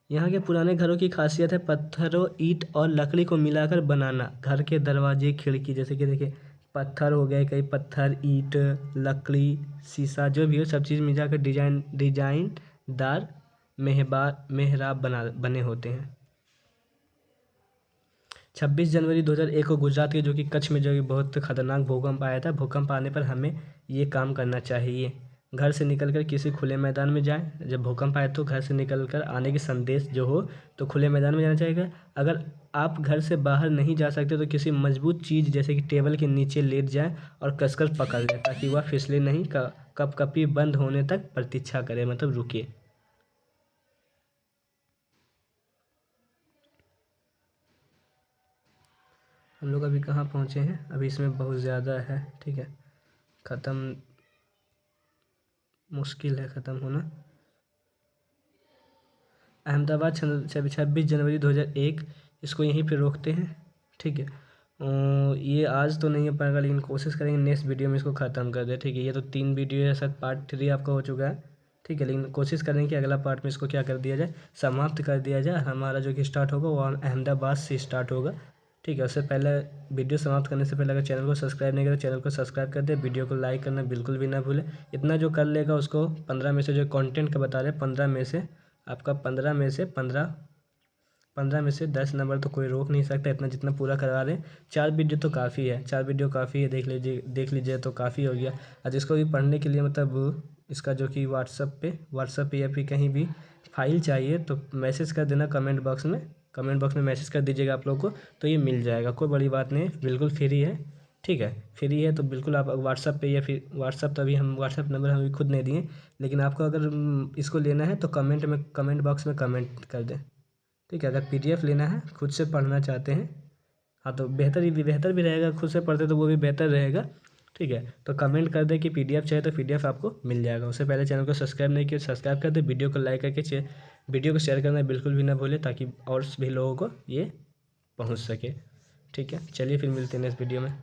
यहाँ के पुराने घरों की खासियत है पत्थरों, ईंट और लकड़ी को मिलाकर बनाना। घर के दरवाजे, खिड़की, जैसे कि देखिए पत्थर हो गए, कई पत्थर, ईंट, लकड़ी, शीशा, जो भी हो सब चीज़ मिलाकर डिजाइनदार मेहराब बने होते हैं। 26 जनवरी 2001 को गुजरात के जो कि कच्छ में जो कि बहुत खतरनाक भूकंप आया था। भूकंप आने पर हमें ये काम करना चाहिए, घर से निकलकर किसी खुले मैदान में जाएं। जब भूकंप आए तो घर से निकलकर आने की संदेश जो हो तो खुले मैदान में जाना चाहिए। अगर आप घर से बाहर नहीं जा सकते तो किसी मजबूत चीज़ जैसे कि टेबल के नीचे लेट जाएं और कसकर पकड़ लें ताकि वह फिसले नहीं। कपकपी बंद होने तक प्रतीक्षा करें, मतलब रुकिए। हम लोग अभी कहाँ पहुँचे हैं, अभी इसमें बहुत ज़्यादा है, ठीक है। ख़त्म मुश्किल है ख़त्म होना। अहमदाबाद 26 जनवरी 2001, इसको यहीं पे रोकते हैं, ठीक है। ये आज तो नहीं हो पाएगा, लेकिन कोशिश करेंगे नेक्स्ट वीडियो में इसको ख़त्म कर दे। ठीक है, ये तो 3 वीडियो है, शायद पार्ट 3 आपका हो चुका है। ठीक है, लेकिन कोशिश करेंगे कि अगला पार्ट में इसको क्या कर दिया जाए, समाप्त कर दिया जाए। हमारा जो कि स्टार्ट होगा वो अहमदाबाद से स्टार्ट होगा। ठीक है, उससे पहले वीडियो समाप्त करने से पहले अगर चैनल को सब्सक्राइब नहीं करें, चैनल को सब्सक्राइब कर दे, वीडियो को लाइक करना बिल्कुल भी ना भूलें। इतना जो कर लेगा उसको 15 में से, जो कंटेंट का बता रहे हैं 15 में से आपका 15 में से 10 नंबर तो कोई रोक नहीं सकता। इतना जितना पूरा करवा रहे हैं, 4 वीडियो तो काफ़ी है, 4 वीडियो काफ़ी है, देख लीजिए तो काफ़ी हो गया। और जिसको भी पढ़ने के लिए मतलब इसका जो कि व्हाट्सअप पे या फिर कहीं भी फाइल चाहिए तो मैसेज कर देना कमेंट बॉक्स में मैसेज कर दीजिएगा आप लोग को, तो ये मिल जाएगा। कोई बड़ी बात नहीं, बिल्कुल फ्री है। ठीक है, फ्री है तो बिल्कुल आप व्हाट्सअप पे या फिर व्हाट्सअप, तभी हम व्हाट्सअप नंबर हम खुद नहीं दिए, लेकिन आपको अगर इसको लेना है तो कमेंट बॉक्स में कमेंट कर दें। ठीक है, अगर पीडीएफ लेना है, खुद से पढ़ना चाहते हैं, हाँ तो बेहतर भी रहेगा, खुद से पढ़ते तो वो भी बेहतर रहेगा। ठीक है, तो कमेंट कर दे कि पीडीएफ चाहिए तो पीडीएफ आपको मिल जाएगा। उससे पहले चैनल को सब्सक्राइब नहीं किया, सब्सक्राइब कर दे, वीडियो को लाइक करके वीडियो को शेयर करना बिल्कुल भी ना भूले, ताकि और भी लोगों को ये पहुँच सके। ठीक है, चलिए फिर मिलते हैं नेक्स्ट वीडियो में।